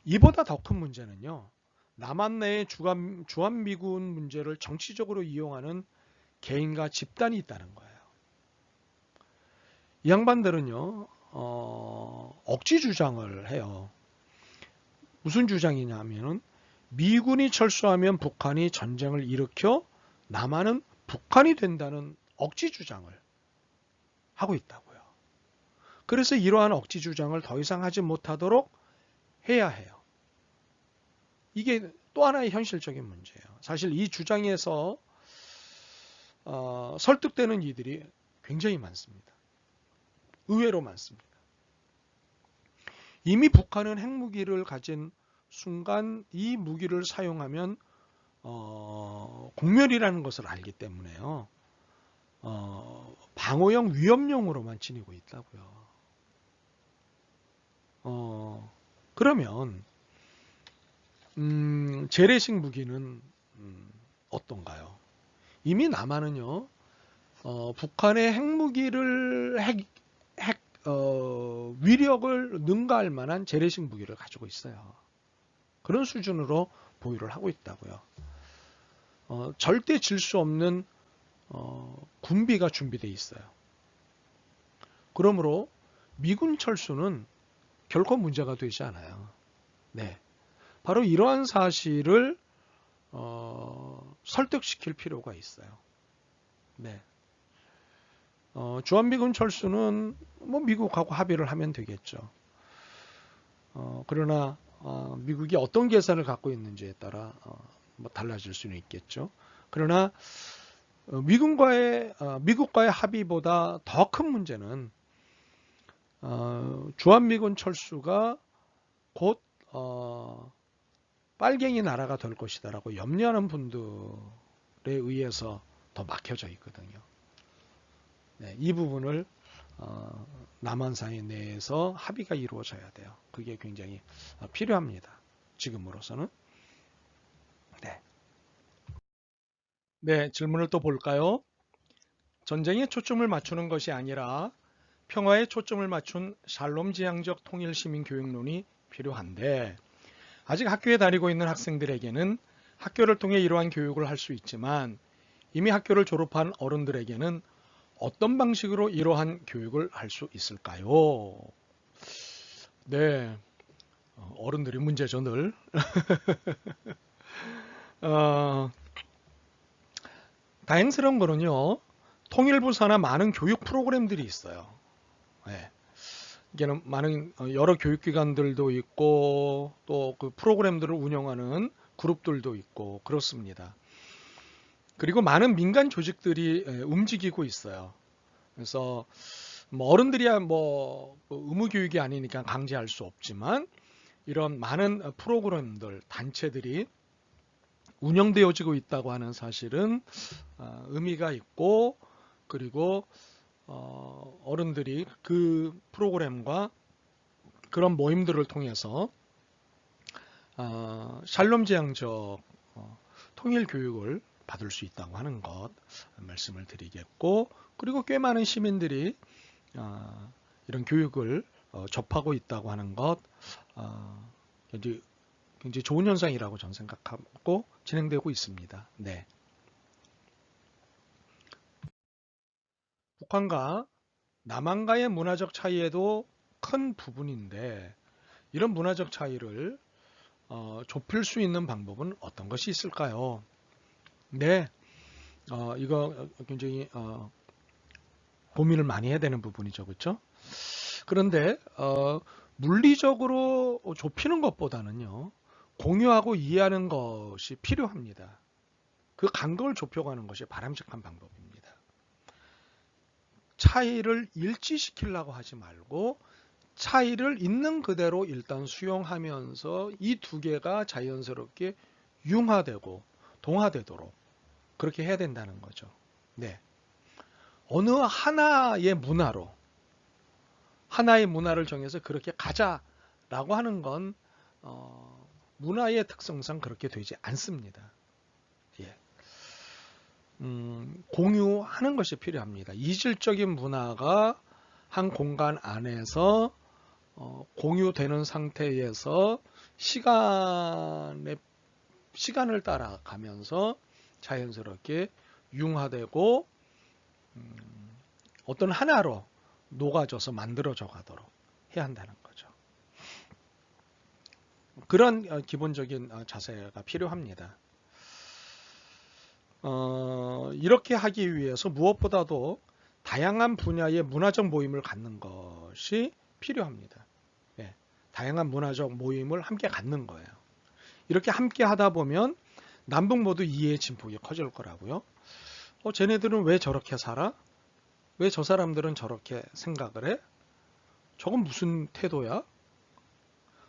이보다 더 큰 문제는요, 남한 내의 주한미군 문제를 정치적으로 이용하는 개인과 집단이 있다는 거예요. 이 양반들은요, 억지 주장을 해요. 무슨 주장이냐면은 미군이 철수하면 북한이 전쟁을 일으켜 남한은 북한이 된다는 억지 주장을 하고 있다고요. 그래서 이러한 억지 주장을 더 이상 하지 못하도록 해야 해요. 이게 또 하나의 현실적인 문제예요. 사실 이 주장에서 설득되는 이들이 굉장히 많습니다. 의외로 많습니다. 이미 북한은 핵무기를 가진 순간 이 무기를 사용하면 공멸이라는 것을 알기 때문에요. 방어용 위협용으로만 지니고 있다고요. 그러면 재래식 무기는 어떤가요? 이미 남한은요, 북한의 핵무기를 위력을 능가할 만한 재래식 무기를 가지고 있어요. 그런 수준으로 보유를 하고 있다고요. 절대 질 수 없는 군비가 준비되어 있어요. 그러므로 미군 철수는 결코 문제가 되지 않아요. 네, 바로 이러한 사실을 설득시킬 필요가 있어요. 네. 주한미군 철수는 뭐 미국하고 합의를 하면 되겠죠. 그러나 미국이 어떤 계산을 갖고 있는지에 따라 뭐 달라질 수는 있겠죠. 그러나 미국과의 합의보다 더 큰 문제는 주한미군 철수가 곧 빨갱이 나라가 될 것이다라고 염려하는 분들에 의해서 더 막혀져 있거든요. 네, 이 부분을 남한사회 내에서 합의가 이루어져야 돼요. 그게 굉장히 필요합니다. 지금으로서는. 네. 네, 질문을 또 볼까요? 전쟁에 초점을 맞추는 것이 아니라 평화에 초점을 맞춘 샬롬 지향적 통일 시민 교육론이 필요한데 아직 학교에 다니고 있는 학생들에게는 학교를 통해 이러한 교육을 할 수 있지만 이미 학교를 졸업한 어른들에게는 어떤 방식으로 이러한 교육을 할 수 있을까요? 네, 어른들이 문제죠 늘. 다행스러운 거는요. 통일부 산하 많은 교육 프로그램들이 있어요. 네. 이게는 많은 여러 교육기관들도 있고 또 그 프로그램들을 운영하는 그룹들도 있고 그렇습니다. 그리고 많은 민간 조직들이 움직이고 있어요. 그래서 뭐 어른들이야 뭐 의무 교육이 아니니까 강제할 수 없지만 이런 많은 프로그램들, 단체들이 운영되어지고 있다고 하는 사실은 의미가 있고 그리고 어른들이 그 프로그램과 그런 모임들을 통해서 샬롬 지향적 통일 교육을 받을 수 있다고 하는 것 말씀을 드리겠고 그리고 꽤 많은 시민들이 이런 교육을 접하고 있다고 하는 것 굉장히 좋은 현상이라고 저는 생각하고 진행되고 있습니다. 네. 북한과 남한과의 문화적 차이에도 큰 부분인데 이런 문화적 차이를 좁힐 수 있는 방법은 어떤 것이 있을까요? 네, 이거 굉장히 고민을 많이 해야 되는 부분이죠, 그렇죠? 그런데 물리적으로 좁히는 것보다는요, 공유하고 이해하는 것이 필요합니다. 그 간격을 좁혀가는 것이 바람직한 방법입니다. 차이를 일치시키려고 하지 말고 차이를 있는 그대로 일단 수용하면서 이 두 개가 자연스럽게 융화되고 동화되도록 그렇게 해야 된다는 거죠. 네. 어느 하나의 문화를 정해서 그렇게 가자라고 하는 건 문화의 특성상 그렇게 되지 않습니다. 예. 공유하는 것이 필요합니다. 이질적인 문화가 한 공간 안에서 공유되는 상태에서 시간을 따라가면서 자연스럽게 융화되고 어떤 하나로 녹아져서 만들어져 가도록 해야 한다는 거죠. 그런 기본적인 자세가 필요합니다. 이렇게 하기 위해서 무엇보다도 다양한 분야의 문화적 모임을 갖는 것이 필요합니다. 예, 다양한 문화적 모임을 함께 갖는 거예요. 이렇게 함께 하다 보면 남북 모두 이해의 진폭이 커질 거라고요. 쟤네들은 왜 저렇게 살아? 왜 저 사람들은 저렇게 생각을 해? 저건 무슨 태도야?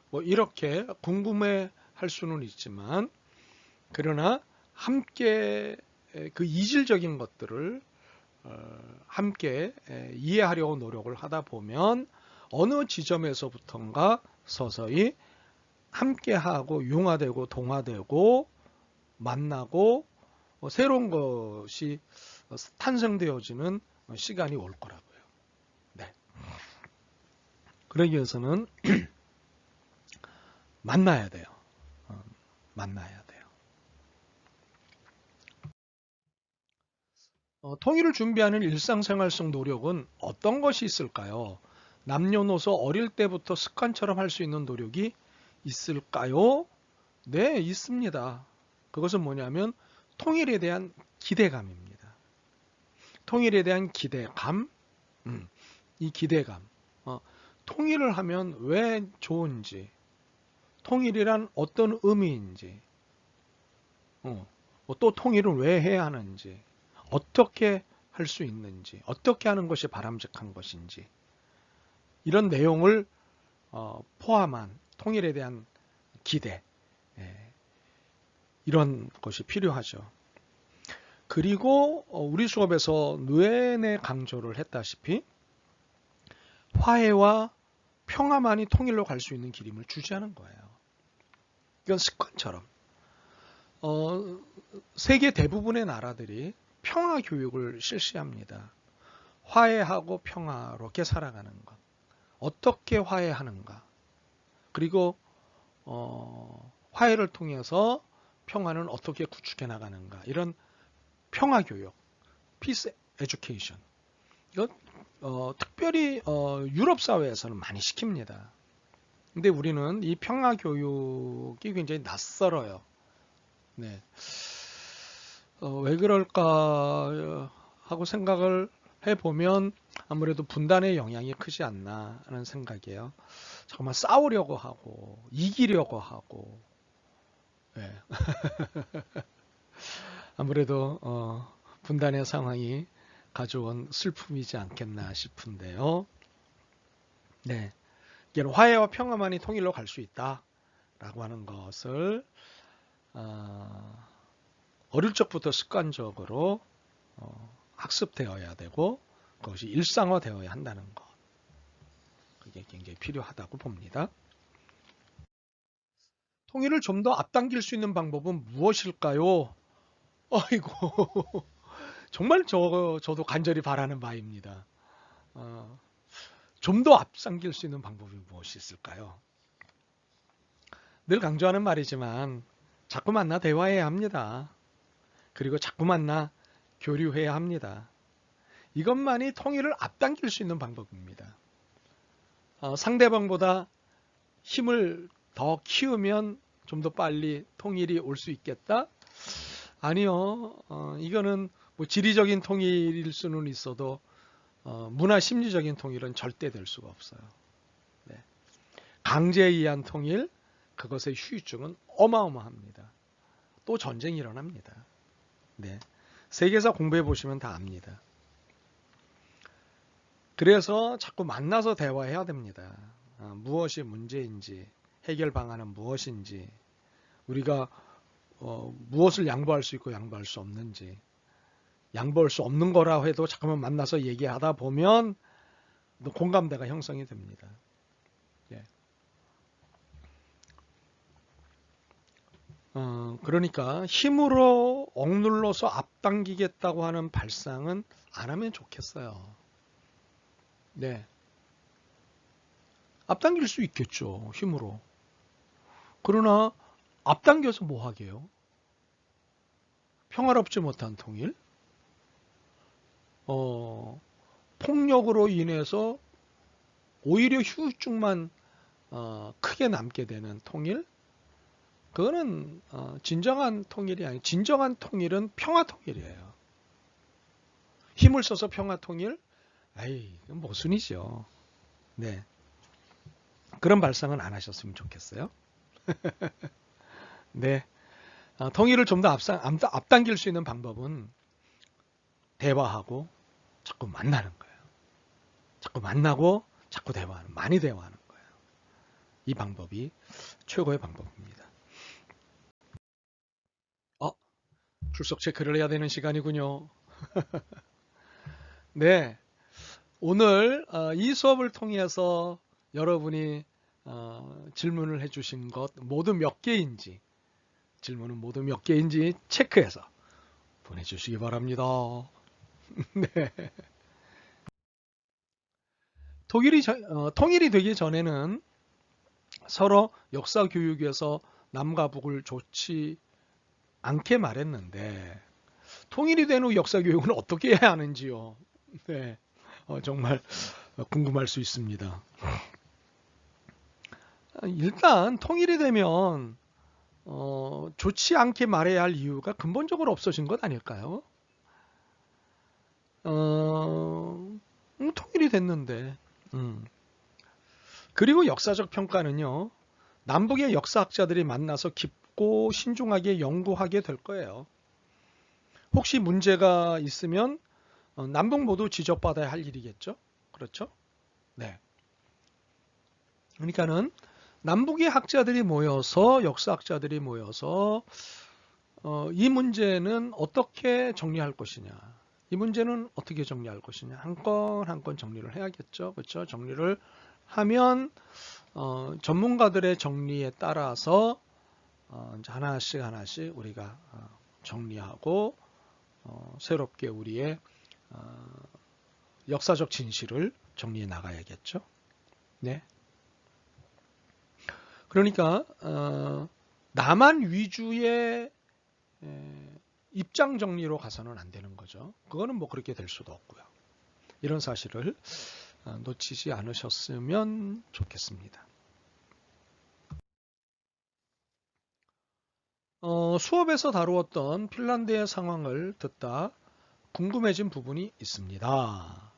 뭐 이렇게 궁금해 할 수는 있지만 그러나 함께 그 이질적인 것들을 함께 이해하려고 노력을 하다 보면 어느 지점에서부턴가 서서히 함께하고 융화되고 동화되고 만나고 새로운 것이 탄생되어지는 시간이 올 거라고요. 네. 그러기 위해서는 만나야 돼요. 만나야 돼요. 통일을 준비하는 일상생활 속 노력은 어떤 것이 있을까요? 남녀노소 어릴 때부터 습관처럼 할 수 있는 노력이 있을까요? 네, 있습니다. 그것은 뭐냐면 통일에 대한 기대감입니다. 통일에 대한 기대감, 이 기대감. 통일을 하면 왜 좋은지, 통일이란 어떤 의미인지, 또 통일을 왜 해야 하는지, 어떻게 할 수 있는지, 어떻게 하는 것이 바람직한 것인지, 이런 내용을 포함한 통일에 대한 기대, 이런 것이 필요하죠. 그리고 우리 수업에서 내내 강조를 했다시피 화해와 평화만이 통일로 갈 수 있는 길임을 주시하는 거예요. 이건 습관처럼. 세계 대부분의 나라들이 평화 교육을 실시합니다. 화해하고 평화롭게 살아가는 것. 어떻게 화해하는가. 그리고 화해를 통해서 평화는 어떻게 구축해 나가는가. 이런 평화 교육, Peace Education. 이건 특별히 유럽 사회에서는 많이 시킵니다. 근데 우리는 이 평화 교육이 굉장히 낯설어요. 네. 왜 그럴까 하고 생각을 해보면 아무래도 분단의 영향이 크지 않나 하는 생각이에요. 정말 싸우려고 하고 이기려고 하고, 네. 아무래도 분단의 상황이 가져온 슬픔이지 않겠나 싶은데요. 네, 이게 화해와 평화만이 통일로 갈 수 있다라고 하는 것을 어릴 적부터 습관적으로 학습되어야 되고 그것이 일상화되어야 한다는 것. 그게 굉장히 필요하다고 봅니다. 통일을 좀 더 앞당길 수 있는 방법은 무엇일까요? 아이고, 정말 저도 간절히 바라는 바입니다. 좀 더 앞당길 수 있는 방법이 무엇이 있을까요? 늘 강조하는 말이지만 자꾸 만나 대화해야 합니다. 그리고 자꾸 만나 교류해야 합니다. 이것만이 통일을 앞당길 수 있는 방법입니다. 상대방보다 힘을 더 키우면 좀 더 빨리 통일이 올 수 있겠다? 아니요. 이거는 뭐 지리적인 통일일 수는 있어도 문화 심리적인 통일은 절대 될 수가 없어요. 네. 강제에 의한 통일, 그것의 후유증은 어마어마합니다. 또 전쟁이 일어납니다. 네. 세계사 공부해 보시면 다 압니다. 그래서 자꾸 만나서 대화해야 됩니다. 무엇이 문제인지, 해결 방안은 무엇인지, 우리가 무엇을 양보할 수 있고 양보할 수 없는지, 양보할 수 없는 거라 해도 잠깐만 만나서 얘기하다 보면 공감대가 형성이 됩니다. 예. 그러니까 힘으로 억눌러서 앞당기겠다고 하는 발상은 안 하면 좋겠어요. 네. 앞당길 수 있겠죠, 힘으로. 그러나 앞당겨서 뭐 하게요? 평화롭지 못한 통일? 폭력으로 인해서 오히려 후유증만 크게 남게 되는 통일? 그거는 진정한 통일이 아니에요. 진정한 통일은 평화 통일이에요. 힘을 써서 평화 통일? 에이, 이건 모순이죠. 네. 그런 발상은 안 하셨으면 좋겠어요. 네. 통일을 좀 더 앞당길 수 있는 방법은 대화하고 자꾸 만나는 거예요. 자꾸 만나고 자꾸 대화하는, 많이 대화하는 거예요. 이 방법이 최고의 방법입니다. 출석 체크를 해야 되는 시간이군요. 네. 오늘 이 수업을 통해서 여러분이 질문을 해주신 것 모두 몇 개인지, 질문은 모두 몇 개인지 체크해서 보내주시기 바랍니다. 네. 통일이 되기 전에는 서로 역사 교육에서 남과 북을 좋지 않게 말했는데, 통일이 된 후 역사 교육은 어떻게 해야 하는지요? 네. 정말 궁금할 수 있습니다. 일단 통일이 되면 좋지 않게 말해야 할 이유가 근본적으로 없어진 것 아닐까요? 통일이 됐는데. 그리고 역사적 평가는요, 남북의 역사학자들이 만나서 깊고 신중하게 연구하게 될 거예요. 혹시 문제가 있으면 남북 모두 지적받아야 할 일이겠죠? 그렇죠? 네. 그러니까는 남북의 학자들이 모여서 역사학자들이 모여서 이 문제는 어떻게 정리할 것이냐, 이 문제는 어떻게 정리할 것이냐, 한 건 한 건 정리를 해야겠죠. 그렇죠? 정리를 하면 전문가들의 정리에 따라서 이제 하나씩 하나씩 우리가 정리하고 새롭게 우리의 역사적 진실을 정리해 나가야겠죠. 네. 그러니까 남한 위주의 입장 정리로 가서는 안 되는 거죠. 그거는 뭐 그렇게 될 수도 없고요. 이런 사실을 놓치지 않으셨으면 좋겠습니다. 수업에서 다루었던 핀란드의 상황을 듣다 궁금해진 부분이 있습니다.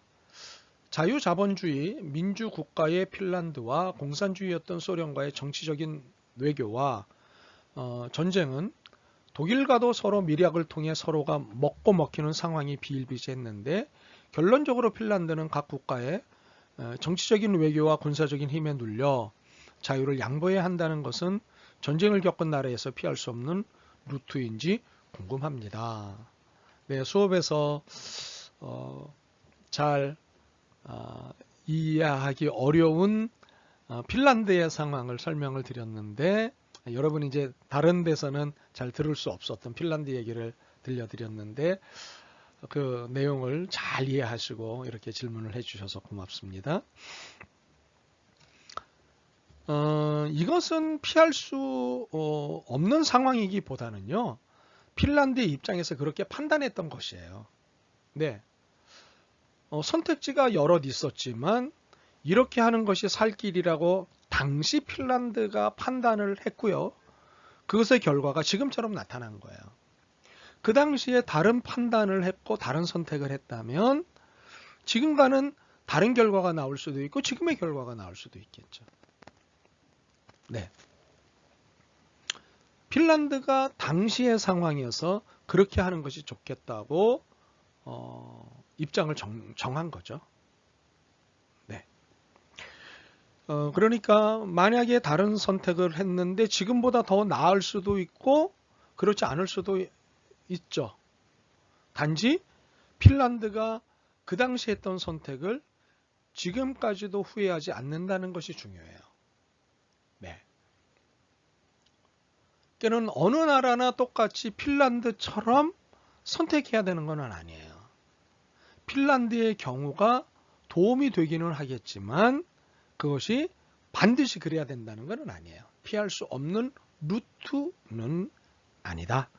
자유자본주의 민주국가의 핀란드와 공산주의였던 소련과의 정치적인 외교와 전쟁은 독일과도 서로 밀약을 통해 서로가 먹고 먹히는 상황이 비일비재했는데 결론적으로 핀란드는 각 국가의 정치적인 외교와 군사적인 힘에 눌려 자유를 양보해야 한다는 것은 전쟁을 겪은 나라에서 피할 수 없는 루트인지 궁금합니다. 네, 수업에서 잘 이해하기 어려운 핀란드의 상황을 설명을 드렸는데 여러분이 이제 다른 데서는 잘 들을 수 없었던 핀란드 얘기를 들려드렸는데 그 내용을 잘 이해하시고 이렇게 질문을 해주셔서 고맙습니다. 이것은 피할 수 없는 상황이기보다는요, 핀란드의 입장에서 그렇게 판단했던 것이에요. 네. 선택지가 여럿 있었지만 이렇게 하는 것이 살 길이라고 당시 핀란드가 판단을 했고요. 그것의 결과가 지금처럼 나타난 거예요. 그 당시에 다른 판단을 했고 다른 선택을 했다면 지금과는 다른 결과가 나올 수도 있고 지금의 결과가 나올 수도 있겠죠. 네. 핀란드가 당시의 상황이어서 그렇게 하는 것이 좋겠다고 입장을 정한 거죠. 네. 그러니까 만약에 다른 선택을 했는데 지금보다 더 나을 수도 있고 그렇지 않을 수도 있죠. 단지 핀란드가 그 당시 했던 선택을 지금까지도 후회하지 않는다는 것이 중요해요. 네. 그는 어느 나라나 똑같이 핀란드처럼 선택해야 되는 건 아니에요. 핀란드의 경우가 도움이 되기는 하겠지만 그것이 반드시 그래야 된다는 건 아니에요. 피할 수 없는 루트는 아니다.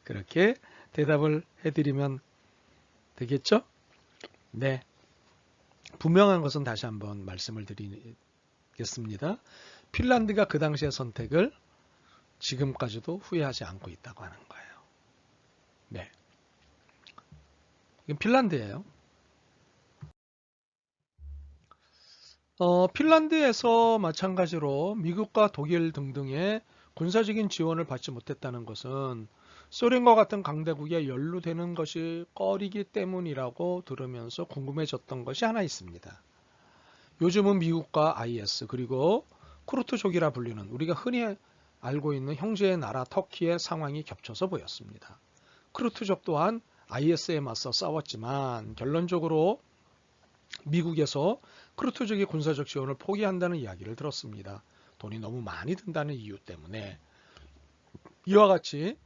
그렇게 대답을 해드리면 되겠죠? 네. 분명한 것은 다시 한번 말씀을 드리겠습니다. 핀란드가 그 당시의 선택을 지금까지도 후회하지 않고 있다고 하는 거예요. 네. 이건 핀란드예요. 핀란드에서 마찬가지로 미국과 독일 등등의 군사적인 지원을 받지 못했다는 것은 소련과 같은 강대국에 연루되는 것이 꺼리기 때문이라고 들으면서 궁금해졌던 것이 하나 있습니다. 요즘은 미국과 IS 그리고 쿠르트족이라 불리는 우리가 흔히 알고 있는 형제의 나라 터키의 상황이 겹쳐서 보였습니다. 쿠르트족 또한 IS에 맞서 싸웠지만 결론적으로 미국에서 쿠르트족의 군사적 지원을 포기한다는 이야기를 들었습니다. 돈이 너무 많이 든다는 이유 때문에. 이와 같이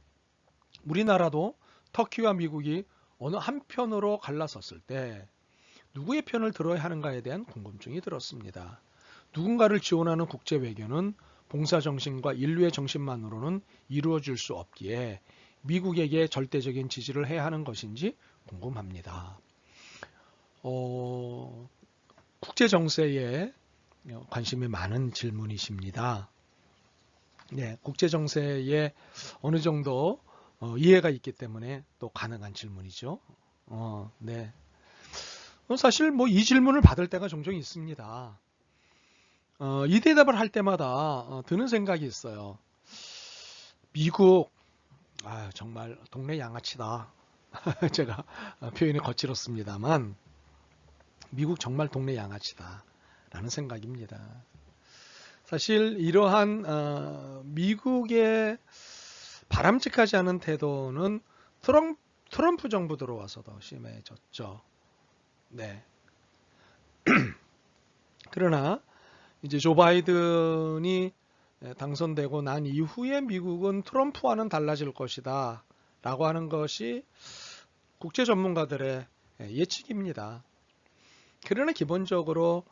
우리나라도 터키와 미국이 어느 한편으로 갈라섰을 때 누구의 편을 들어야 하는가에 대한 궁금증이 들었습니다. 누군가를 지원하는 국제 외교는 봉사정신과 인류의 정신만으로는 이루어질 수 없기에 미국에게 절대적인 지지를 해야 하는 것인지 궁금합니다. 국제 정세에 관심이 많은 질문이십니다. 네, 국제 정세에 어느 정도 이해가 있기 때문에 또 가능한 질문이죠. 네. 사실 뭐 이 질문을 받을 때가 종종 있습니다. 이 대답을 할 때마다 드는 생각이 있어요. 미국, 정말 동네 양아치다. 제가 표현이 거칠었습니다만, 미국 정말 동네 양아치다. 라는 생각입니다. 사실 이러한 미국의 바람직하지 않은 태도는 트럼프 정부 들어와서 더 심해졌죠. 네. 그러나 이제 조 바이든이 당선되고 난 이후에 미국은 트럼프와는 달라질 것이다 라고 하는 것이 국제 전문가들의 예측입니다. 그러나 기본적으로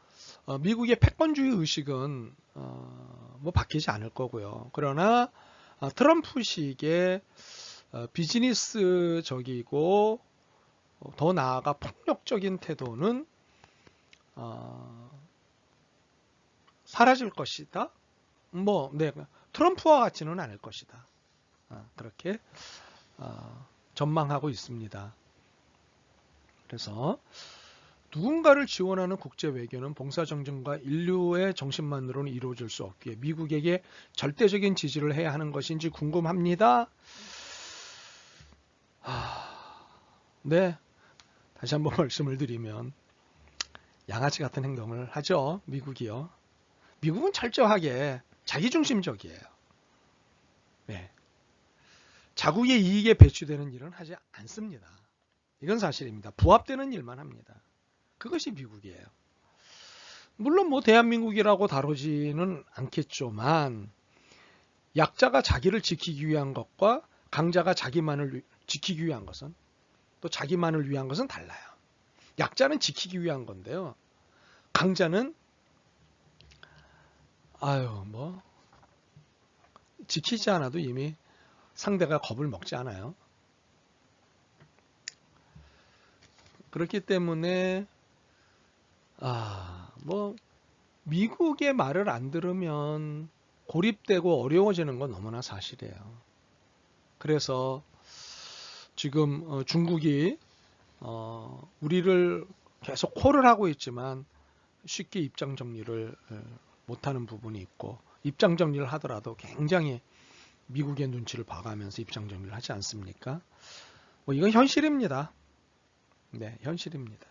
미국의 패권주의 의식은 뭐 바뀌지 않을 거고요. 그러나 트럼프식의 비즈니스적이고 더 나아가 폭력적인 태도는 사라질 것이다. 네, 트럼프와 같지는 않을 것이다. 그렇게 전망하고 있습니다. 그래서 누군가를 지원하는 국제 외교는 봉사정신과 인류의 정신만으로는 이루어질 수 없기에 미국에게 절대적인 지지를 해야 하는 것인지 궁금합니다. 네, 다시 한번 말씀을 드리면 양아치 같은 행동을 하죠. 미국이요. 미국은 철저하게 자기중심적이에요. 네. 자국의 이익에 배치되는 일은 하지 않습니다. 이건 사실입니다. 부합되는 일만 합니다. 그것이 미국이에요. 물론 뭐 대한민국이라고 다루지는 않겠지만 약자가 자기를 지키기 위한 것과 강자가 자기만을 지키기 위한 것은 또 자기만을 위한 것은 달라요. 약자는 지키기 위한 건데요. 강자는 지키지 않아도 이미 상대가 겁을 먹지 않아요. 그렇기 때문에 미국의 말을 안 들으면 고립되고 어려워지는 건 너무나 사실이에요. 그래서 지금 중국이 우리를 계속 콜을 하고 있지만 쉽게 입장 정리를 못하는 부분이 있고 입장 정리를 하더라도 굉장히 미국의 눈치를 봐가면서 입장 정리를 하지 않습니까? 이건 현실입니다. 네, 현실입니다.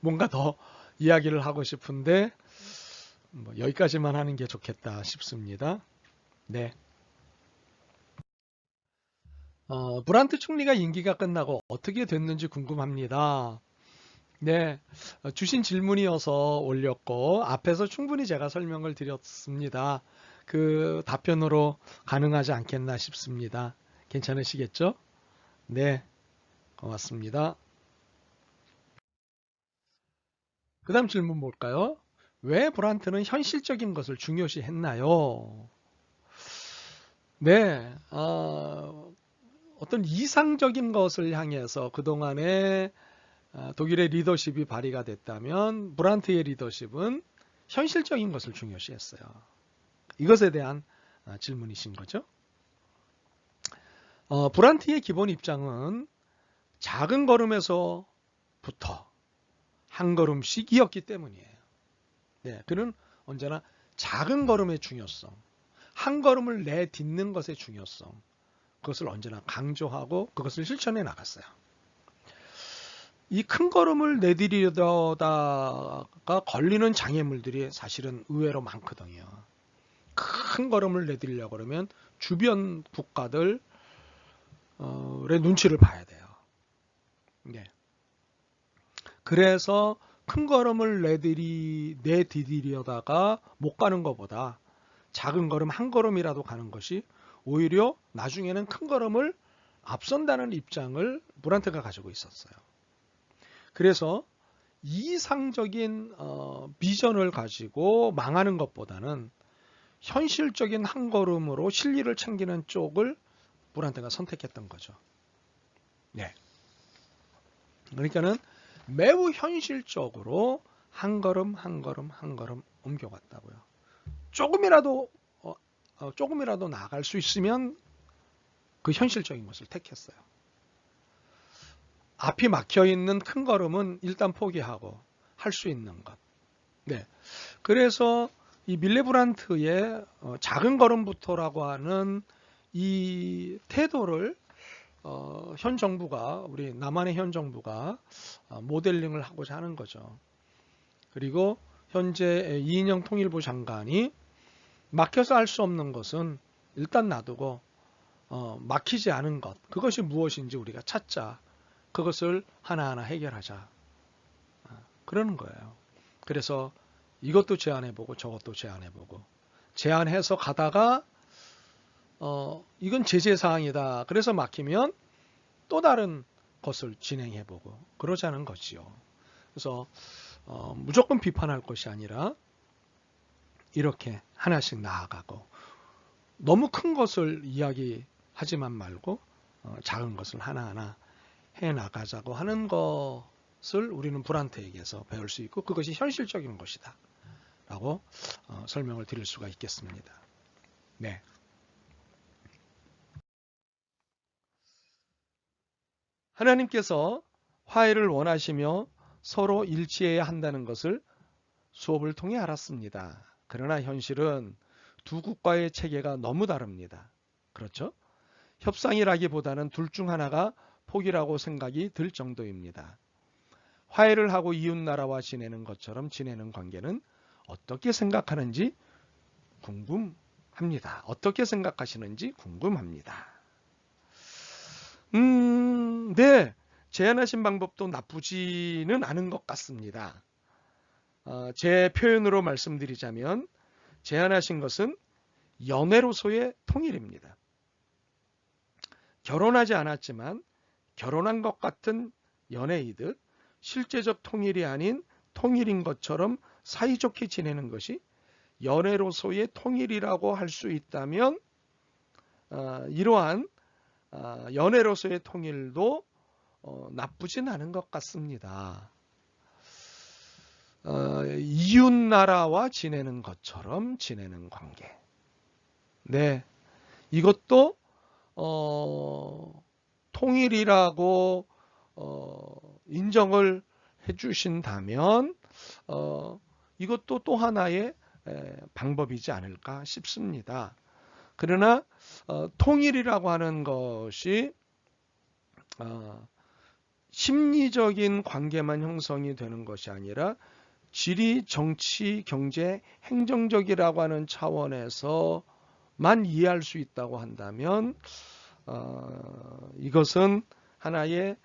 뭔가 더 이야기를 하고 싶은데 여기까지만 하는 게 좋겠다 싶습니다. 네. 브란트 총리가 임기가 끝나고 어떻게 됐는지 궁금합니다. 네, 주신 질문이어서 올렸고 앞에서 충분히 제가 설명을 드렸습니다. 그 답변으로 가능하지 않겠나 싶습니다. 괜찮으시겠죠? 네, 고맙습니다. 그 다음 질문 볼까요? 왜 브란트는 현실적인 것을 중요시 했나요? 네, 어떤 이상적인 것을 향해서 그동안에 독일의 리더십이 발휘가 됐다면 브란트의 리더십은 현실적인 것을 중요시했어요. 이것에 대한 질문이신 거죠. 브란트의 기본 입장은 작은 걸음에서부터 한 걸음씩이었기 때문이에요. 네, 그는 언제나 작은 걸음의 중요성, 한 걸음을 내딛는 것의 중요성, 그것을 언제나 강조하고 그것을 실천해 나갔어요. 이 큰 걸음을 내디디려다가 걸리는 장애물들이 사실은 의외로 많거든요. 큰 걸음을 내디려고 그러면 주변 국가들의 눈치를 봐야 돼요. 네. 그래서 큰 걸음을 내디디려다가 못 가는 것보다 작은 걸음 한 걸음이라도 가는 것이 오히려 나중에는 큰 걸음을 앞선다는 입장을 브란트가 가지고 있었어요. 그래서 이상적인 비전을 가지고 망하는 것보다는 현실적인 한 걸음으로 실리를 챙기는 쪽을 브란트가 선택했던 거죠. 네. 그러니까는 매우 현실적으로 한 걸음 한 걸음 한 걸음 옮겨갔다고요. 조금이라도 조금이라도 나아갈 수 있으면 그 현실적인 것을 택했어요. 앞이 막혀 있는 큰 걸음은 일단 포기하고 할 수 있는 것. 네. 그래서 이 밀레 브란트의 작은 걸음부터라고 하는 이 태도를 현 정부가 우리 남한의 현 정부가 모델링을 하고자 하는 거죠. 그리고 현재 이인영 통일부 장관이 막혀서 할 수 없는 것은 일단 놔두고 막히지 않은 것 그것이 무엇인지 우리가 찾자. 그것을 하나하나 해결하자. 그러는 거예요. 그래서 이것도 제안해보고 저것도 제안해보고 제안해서 가다가 이건 제재사항이다. 그래서 막히면 또 다른 것을 진행해보고 그러자는 거지요. 그래서 무조건 비판할 것이 아니라 이렇게 하나씩 나아가고 너무 큰 것을 이야기하지만 말고 작은 것을 하나하나 해나가자고 하는 것을 우리는 브란트에게서 배울 수 있고 그것이 현실적인 것이다 라고 설명을 드릴 수가 있겠습니다. 네. 하나님께서 화해를 원하시며 서로 일치해야 한다는 것을 수업을 통해 알았습니다. 그러나 현실은 두 국가의 체계가 너무 다릅니다. 그렇죠? 협상이라기보다는 둘 중 하나가 포기라고 생각이 들 정도입니다. 화해를 하고 이웃나라와 지내는 것처럼 지내는 관계는 어떻게 생각하는지 궁금합니다. 어떻게 생각하시는지 궁금합니다. 네. 제안하신 방법도 나쁘지는 않은 것 같습니다. 제 표현으로 말씀드리자면 제안하신 것은 연애로서의 통일입니다. 결혼하지 않았지만 결혼한 것 같은 연애이듯 실제적 통일이 아닌 통일인 것처럼 사이좋게 지내는 것이 연애로서의 통일이라고 할 수 있다면 이러한 연애로서의 통일도 나쁘진 않은 것 같습니다. 이웃나라와 지내는 것처럼 지내는 관계. 네, 이것도 통일이라고 인정을 해주신다면 이것도 또 하나의 방법이지 않을까 싶습니다. 그러나 통일이라고 하는 것이 심리적인 관계만 형성이 되는 것이 아니라 지리, 정치, 경제, 행정적이라고 하는 차원에서만 이해할 수 있다고 한다면 이것은 하나의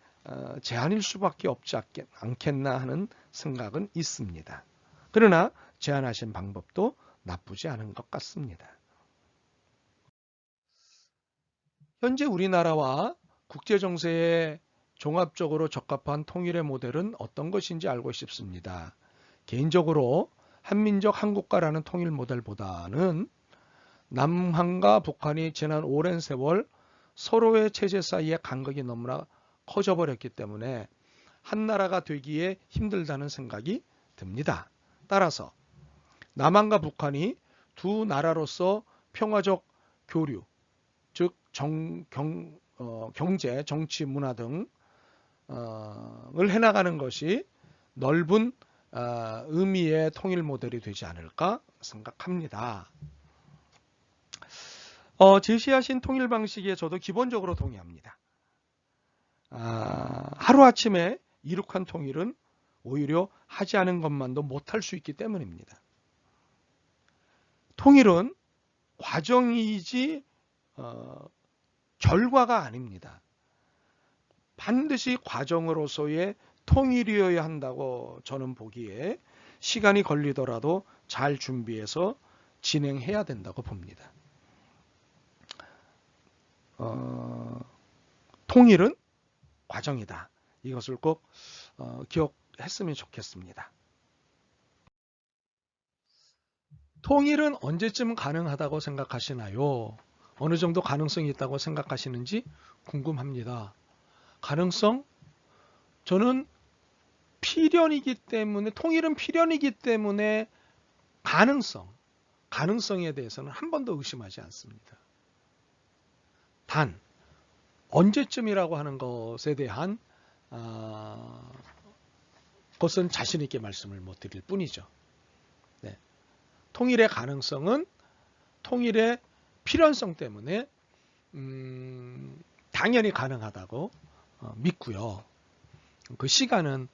제한일 수밖에 없지 않겠나 하는 생각은 있습니다. 그러나 제안하신 방법도 나쁘지 않은 것 같습니다. 현재 우리나라와 국제정세에 종합적으로 적합한 통일의 모델은 어떤 것인지 알고 싶습니다. 개인적으로 한민족 한국가라는 통일 모델보다는 남한과 북한이 지난 오랜 세월 서로의 체제 사이의 간극이 너무나 커져버렸기 때문에 한 나라가 되기에 힘들다는 생각이 듭니다. 따라서 남한과 북한이 두 나라로서 평화적 교류, 즉 경제, 정치, 문화 등을 해나가는 것이 넓은 의미의 통일 모델이 되지 않을까 생각합니다. 제시하신 통일 방식에 저도 기본적으로 동의합니다. 하루아침에 이룩한 통일은 오히려 하지 않은 것만도 못할 수 있기 때문입니다. 통일은 과정이지 결과가 아닙니다. 반드시 과정으로서의 통일이어야 한다고 저는 보기에 시간이 걸리더라도 잘 준비해서 진행해야 된다고 봅니다. 통일은 과정이다. 이것을 꼭 기억했으면 좋겠습니다. 통일은 언제쯤 가능하다고 생각하시나요? 어느 정도 가능성이 있다고 생각하시는지 궁금합니다. 가능성? 저는 필연이기 때문에, 통일은 필연이기 때문에 가능성에 대해서는 한 번도 의심하지 않습니다. 단 언제쯤이라고 하는 것에 대한 것은 자신 있게 말씀을 못 드릴 뿐이죠. 네. 통일의 가능성은 통일의 필연성 때문에 당연히 가능하다고 믿고요. 그 시간은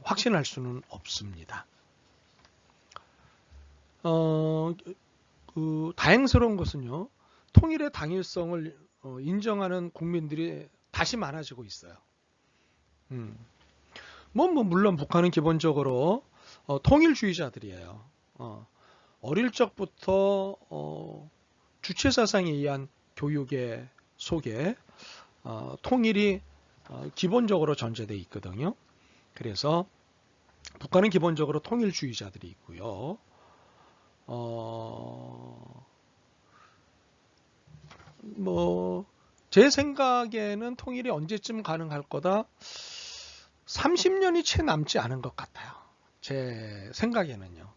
확신할 수는 없습니다. 다행스러운 것은요, 통일의 당일성을 인정하는 국민들이 다시 많아지고 있어요. 물론 북한은 기본적으로 통일주의자들이에요. 어릴 적부터 주체 사상에 의한 교육의 속에 통일이 기본적으로 전제되어 있거든요. 그래서 북한은 기본적으로 통일주의자들이 있고요. 제 생각에는 통일이 언제쯤 가능할 거다? 30년이 채 남지 않은 것 같아요. 제 생각에는요.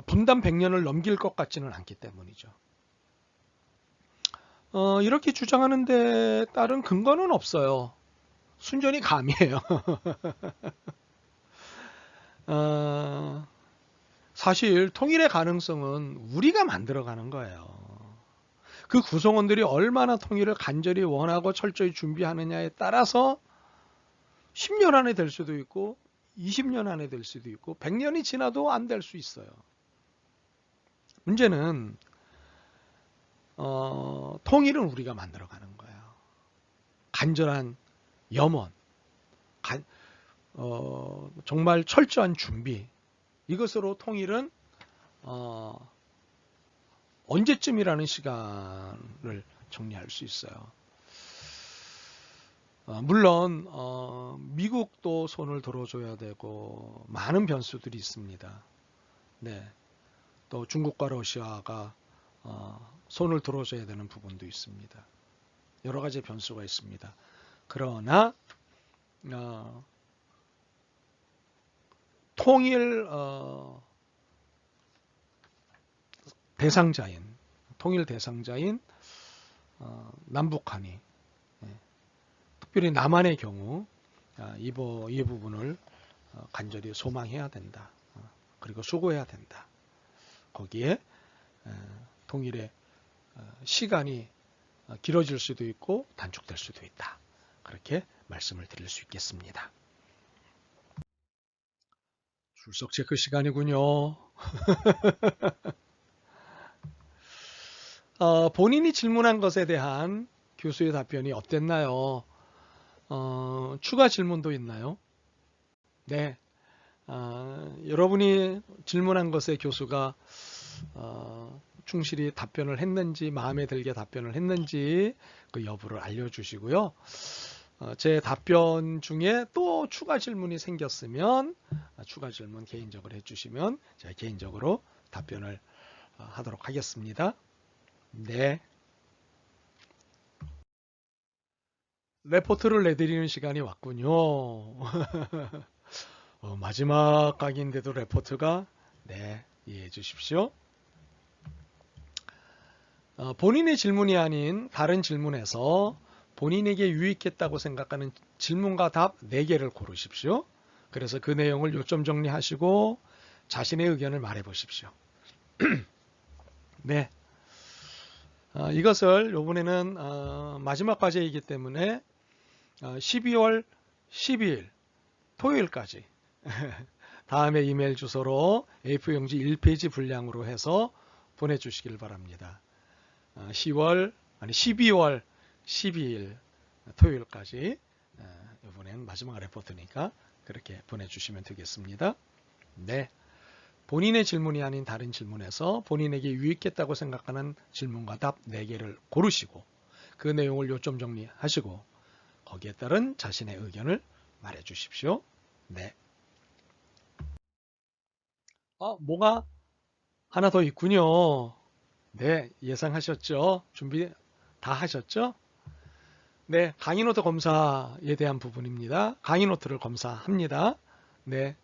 분단 100년을 넘길 것 같지는 않기 때문이죠. 이렇게 주장하는 데 따른 근거는 없어요. 순전히 감이에요. 사실 통일의 가능성은 우리가 만들어가는 거예요. 그 구성원들이 얼마나 통일을 간절히 원하고 철저히 준비하느냐에 따라서 10년 안에 될 수도 있고 20년 안에 될 수도 있고 100년이 지나도 안 될 수 있어요. 문제는 통일은 우리가 만들어가는 거예요. 간절한 염원, 정말 철저한 준비, 이것으로 통일은 언제쯤이라는 시간을 정리할 수 있어요. 물론 미국도 손을 들어줘야 되고 많은 변수들이 있습니다. 네, 또 중국과 러시아가 손을 들어줘야 되는 부분도 있습니다. 여러 가지 변수가 있습니다. 그러나 통일 대상자인 남북한이, 특별히 남한의 경우 이 부분을 간절히 소망해야 된다. 그리고 수고해야 된다. 거기에 통일의 시간이 길어질 수도 있고 단축될 수도 있다. 그렇게 말씀을 드릴 수 있겠습니다. 출석 체크 시간이군요. 본인이 질문한 것에 대한 교수의 답변이 어땠나요? 추가 질문도 있나요? 네. 여러분이 질문한 것에 교수가 충실히 답변을 했는지, 마음에 들게 답변을 했는지 그 여부를 알려주시고요. 제 답변 중에 또 추가 질문이 생겼으면 추가 질문 개인적으로 해주시면 제가 개인적으로 답변을 하도록 하겠습니다. 네. 레포트를 내드리는 시간이 왔군요. 마지막 강의인데도 레포트가, 네, 이해해 주십시오. 본인의 질문이 아닌 다른 질문에서 본인에게 유익했다고 생각하는 질문과 답 4개를 고르십시오. 그래서 그 내용을 요점 정리하시고 자신의 의견을 말해 보십시오. 네. 이것을 이번에는 마지막 과제이기 때문에 12월 12일 토요일까지 다음에 이메일 주소로 A4용지 1페이지 분량으로 해서 보내주시길 바랍니다. 12월 12일 토요일까지, 이번엔 마지막 레포트니까 그렇게 보내주시면 되겠습니다. 네. 본인의 질문이 아닌 다른 질문에서 본인에게 유익했다고 생각하는 질문과 답 4개를 고르시고 그 내용을 요점 정리하시고 거기에 따른 자신의 의견을 말해 주십시오. 네. 뭐가 하나 더 있군요. 네, 예상하셨죠? 준비 다 하셨죠? 네, 강의노트 검사에 대한 부분입니다. 강의노트를 검사합니다. 네.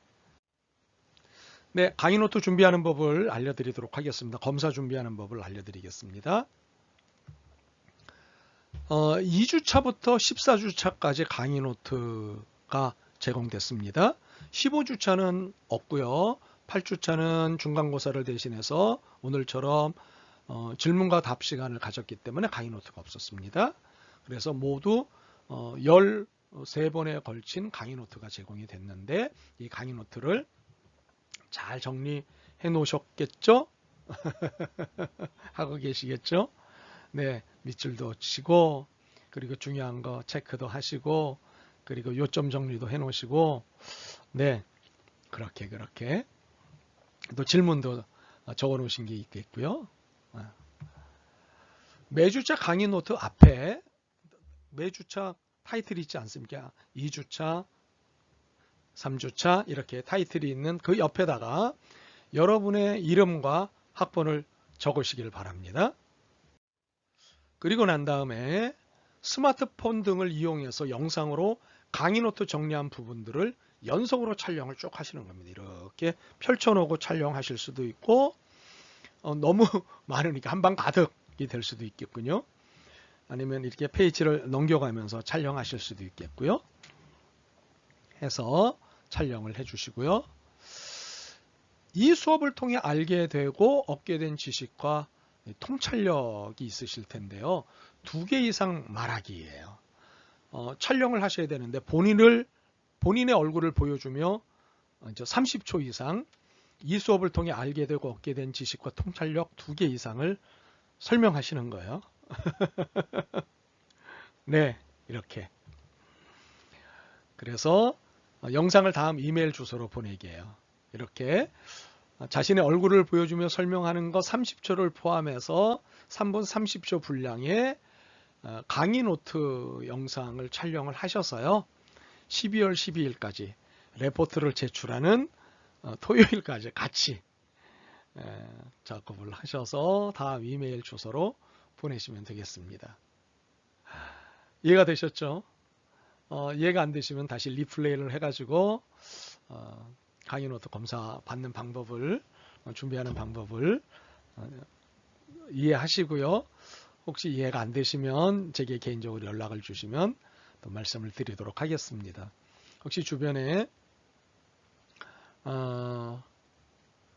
네, 강의노트 준비하는 법을 알려드리도록 하겠습니다. 검사 준비하는 법을 알려드리겠습니다. 2주차부터 14주차까지 강의노트가 제공됐습니다. 15주차는 없고요. 8주차는 중간고사를 대신해서 오늘처럼 질문과 답 시간을 가졌기 때문에 강의노트가 없었습니다. 그래서 모두 13번에 걸친 강의노트가 제공이 됐는데 이 강의노트를 잘 정리해 놓으셨겠죠? 하고 계시겠죠? 네, 밑줄도 치고 그리고 중요한 거 체크도 하시고 그리고 요점 정리도 해 놓으시고 네, 그렇게 또 질문도 적어 놓으신 게 있겠고요. 매주차 강의 노트 앞에 매주차 타이틀이 있지 않습니까? 2주차, 3주차 이렇게 타이틀이 있는 그 옆에다가 여러분의 이름과 학번을 적으시길 바랍니다. 그리고 난 다음에 스마트폰 등을 이용해서 영상으로 강의노트 정리한 부분들을 연속으로 촬영을 쭉 하시는 겁니다. 이렇게 펼쳐놓고 촬영하실 수도 있고 너무 많으니까 한방 가득이 될 수도 있겠군요. 아니면 이렇게 페이지를 넘겨가면서 촬영하실 수도 있겠고요. 해서 촬영을 해주시고요. 이 수업을 통해 알게 되고 얻게 된 지식과 통찰력이 있으실 텐데요. 2개 이상 말하기예요. 촬영을 하셔야 되는데 본인의 얼굴을 보여주며 이제 30초 이상 이 수업을 통해 알게 되고 얻게 된 지식과 통찰력 2개 이상을 설명하시는 거예요. 네, 이렇게. 그래서 영상을 다음 이메일 주소로 보내게 해요. 이렇게 자신의 얼굴을 보여주며 설명하는 거 30초를 포함해서 3분 30초 분량의 강의 노트 영상을 촬영을 하셔서요. 12월 12일까지 레포트를 제출하는 토요일까지 같이 작업을 하셔서 다음 이메일 주소로 보내시면 되겠습니다. 이해가 되셨죠? 이해가 안 되시면 다시 리플레이를 해가지고 강의노트 검사 받는 방법을 준비하는 방법을 이해하시고요. 혹시 이해가 안 되시면 제게 개인적으로 연락을 주시면 또 말씀을 드리도록 하겠습니다. 혹시 주변에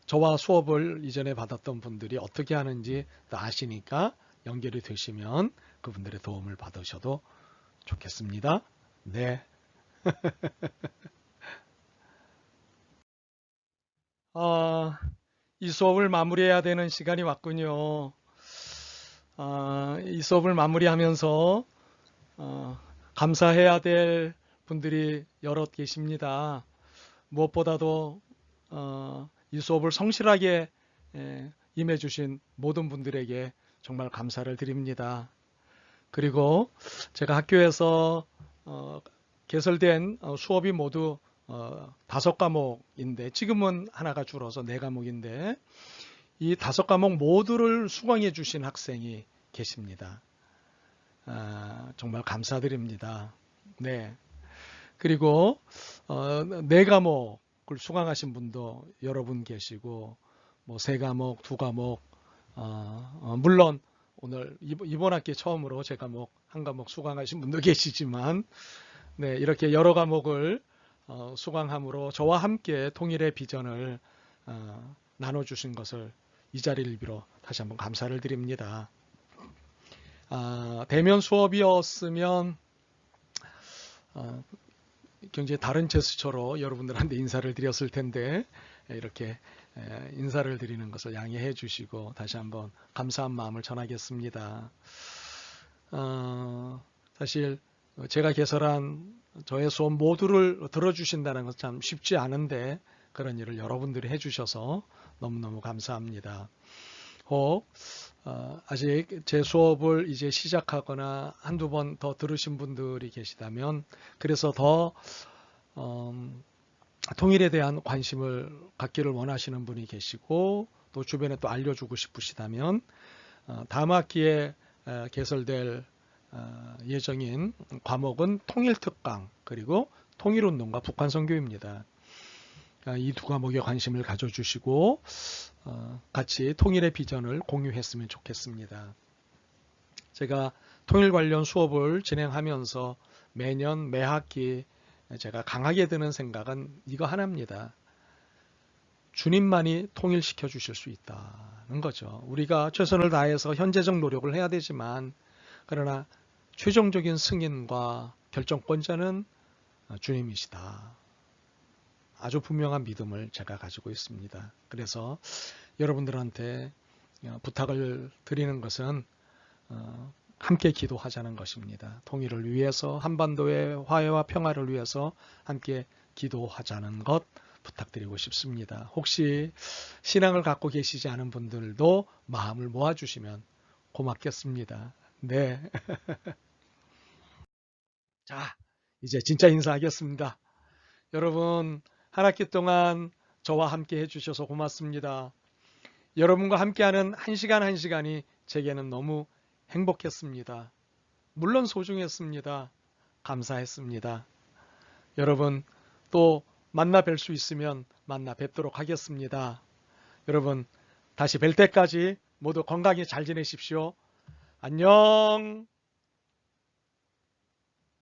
저와 수업을 이전에 받았던 분들이 어떻게 하는지 아시니까 연결이 되시면 그분들의 도움을 받으셔도 좋겠습니다. 네. 이 수업을 마무리해야 되는 시간이 왔군요. 이 수업을 마무리하면서 감사해야 될 분들이 여럿 계십니다. 무엇보다도 이 수업을 성실하게 임해주신 모든 분들에게 정말 감사를 드립니다. 그리고 제가 학교에서 개설된 수업이 모두 5과목인데 지금은 하나가 줄어서 4과목인데 이 5과목 모두를 수강해 주신 학생이 계십니다. 정말 감사드립니다. 네. 그리고 4과목을 수강하신 분도 여러분 계시고 뭐 3과목, 2과목 물론 오늘 이번 학기 처음으로 제 과목 한 과목 수강하신 분도 계시지만 네, 이렇게 여러 과목을 수강함으로 저와 함께 통일의 비전을 나눠주신 것을 이 자리를 빌어 다시 한번 감사를 드립니다. 대면 수업이었으면 굉장히 다른 제스처로 여러분들한테 인사를 드렸을 텐데 이렇게 인사를 드리는 것을 양해해 주시고 다시 한번 감사한 마음을 전하겠습니다. 사실 제가 개설한 저의 수업 모두를 들어주신다는 것은 참 쉽지 않은데 그런 일을 여러분들이 해주셔서 너무너무 감사합니다. 혹 아직 제 수업을 이제 시작하거나 한두 번 더 들으신 분들이 계시다면 그래서 더 통일에 대한 관심을 갖기를 원하시는 분이 계시고 또 주변에 또 알려주고 싶으시다면 다음 학기에 개설될 예정인 과목은 통일특강 그리고 통일운동과 북한선교입니다. 이 두 과목에 관심을 가져주시고 같이 통일의 비전을 공유했으면 좋겠습니다. 제가 통일 관련 수업을 진행하면서 매년 매 학기 제가 강하게 드는 생각은 이거 하나입니다. 주님만이 통일시켜 주실 수 있다는 거죠. 우리가 최선을 다해서 현재적 노력을 해야 되지만 그러나 최종적인 승인과 결정권자는 주님이시다. 아주 분명한 믿음을 제가 가지고 있습니다. 그래서 여러분들한테 부탁을 드리는 것은 함께 기도하자는 것입니다. 통일을 위해서 한반도의 화해와 평화를 위해서 함께 기도하자는 것 부탁드리고 싶습니다. 혹시 신앙을 갖고 계시지 않은 분들도 마음을 모아주시면 고맙겠습니다. 네. 자, 이제 진짜 인사하겠습니다. 여러분, 한 학기 동안 저와 함께 해주셔서 고맙습니다. 여러분과 함께하는 한 시간이 제게는 너무 행복했습니다. 물론 소중했습니다. 감사했습니다. 여러분, 또 만나 뵐 수 있으면 만나 뵙도록 하겠습니다. 여러분, 다시 뵐 때까지 모두 건강히 잘 지내십시오. 안녕!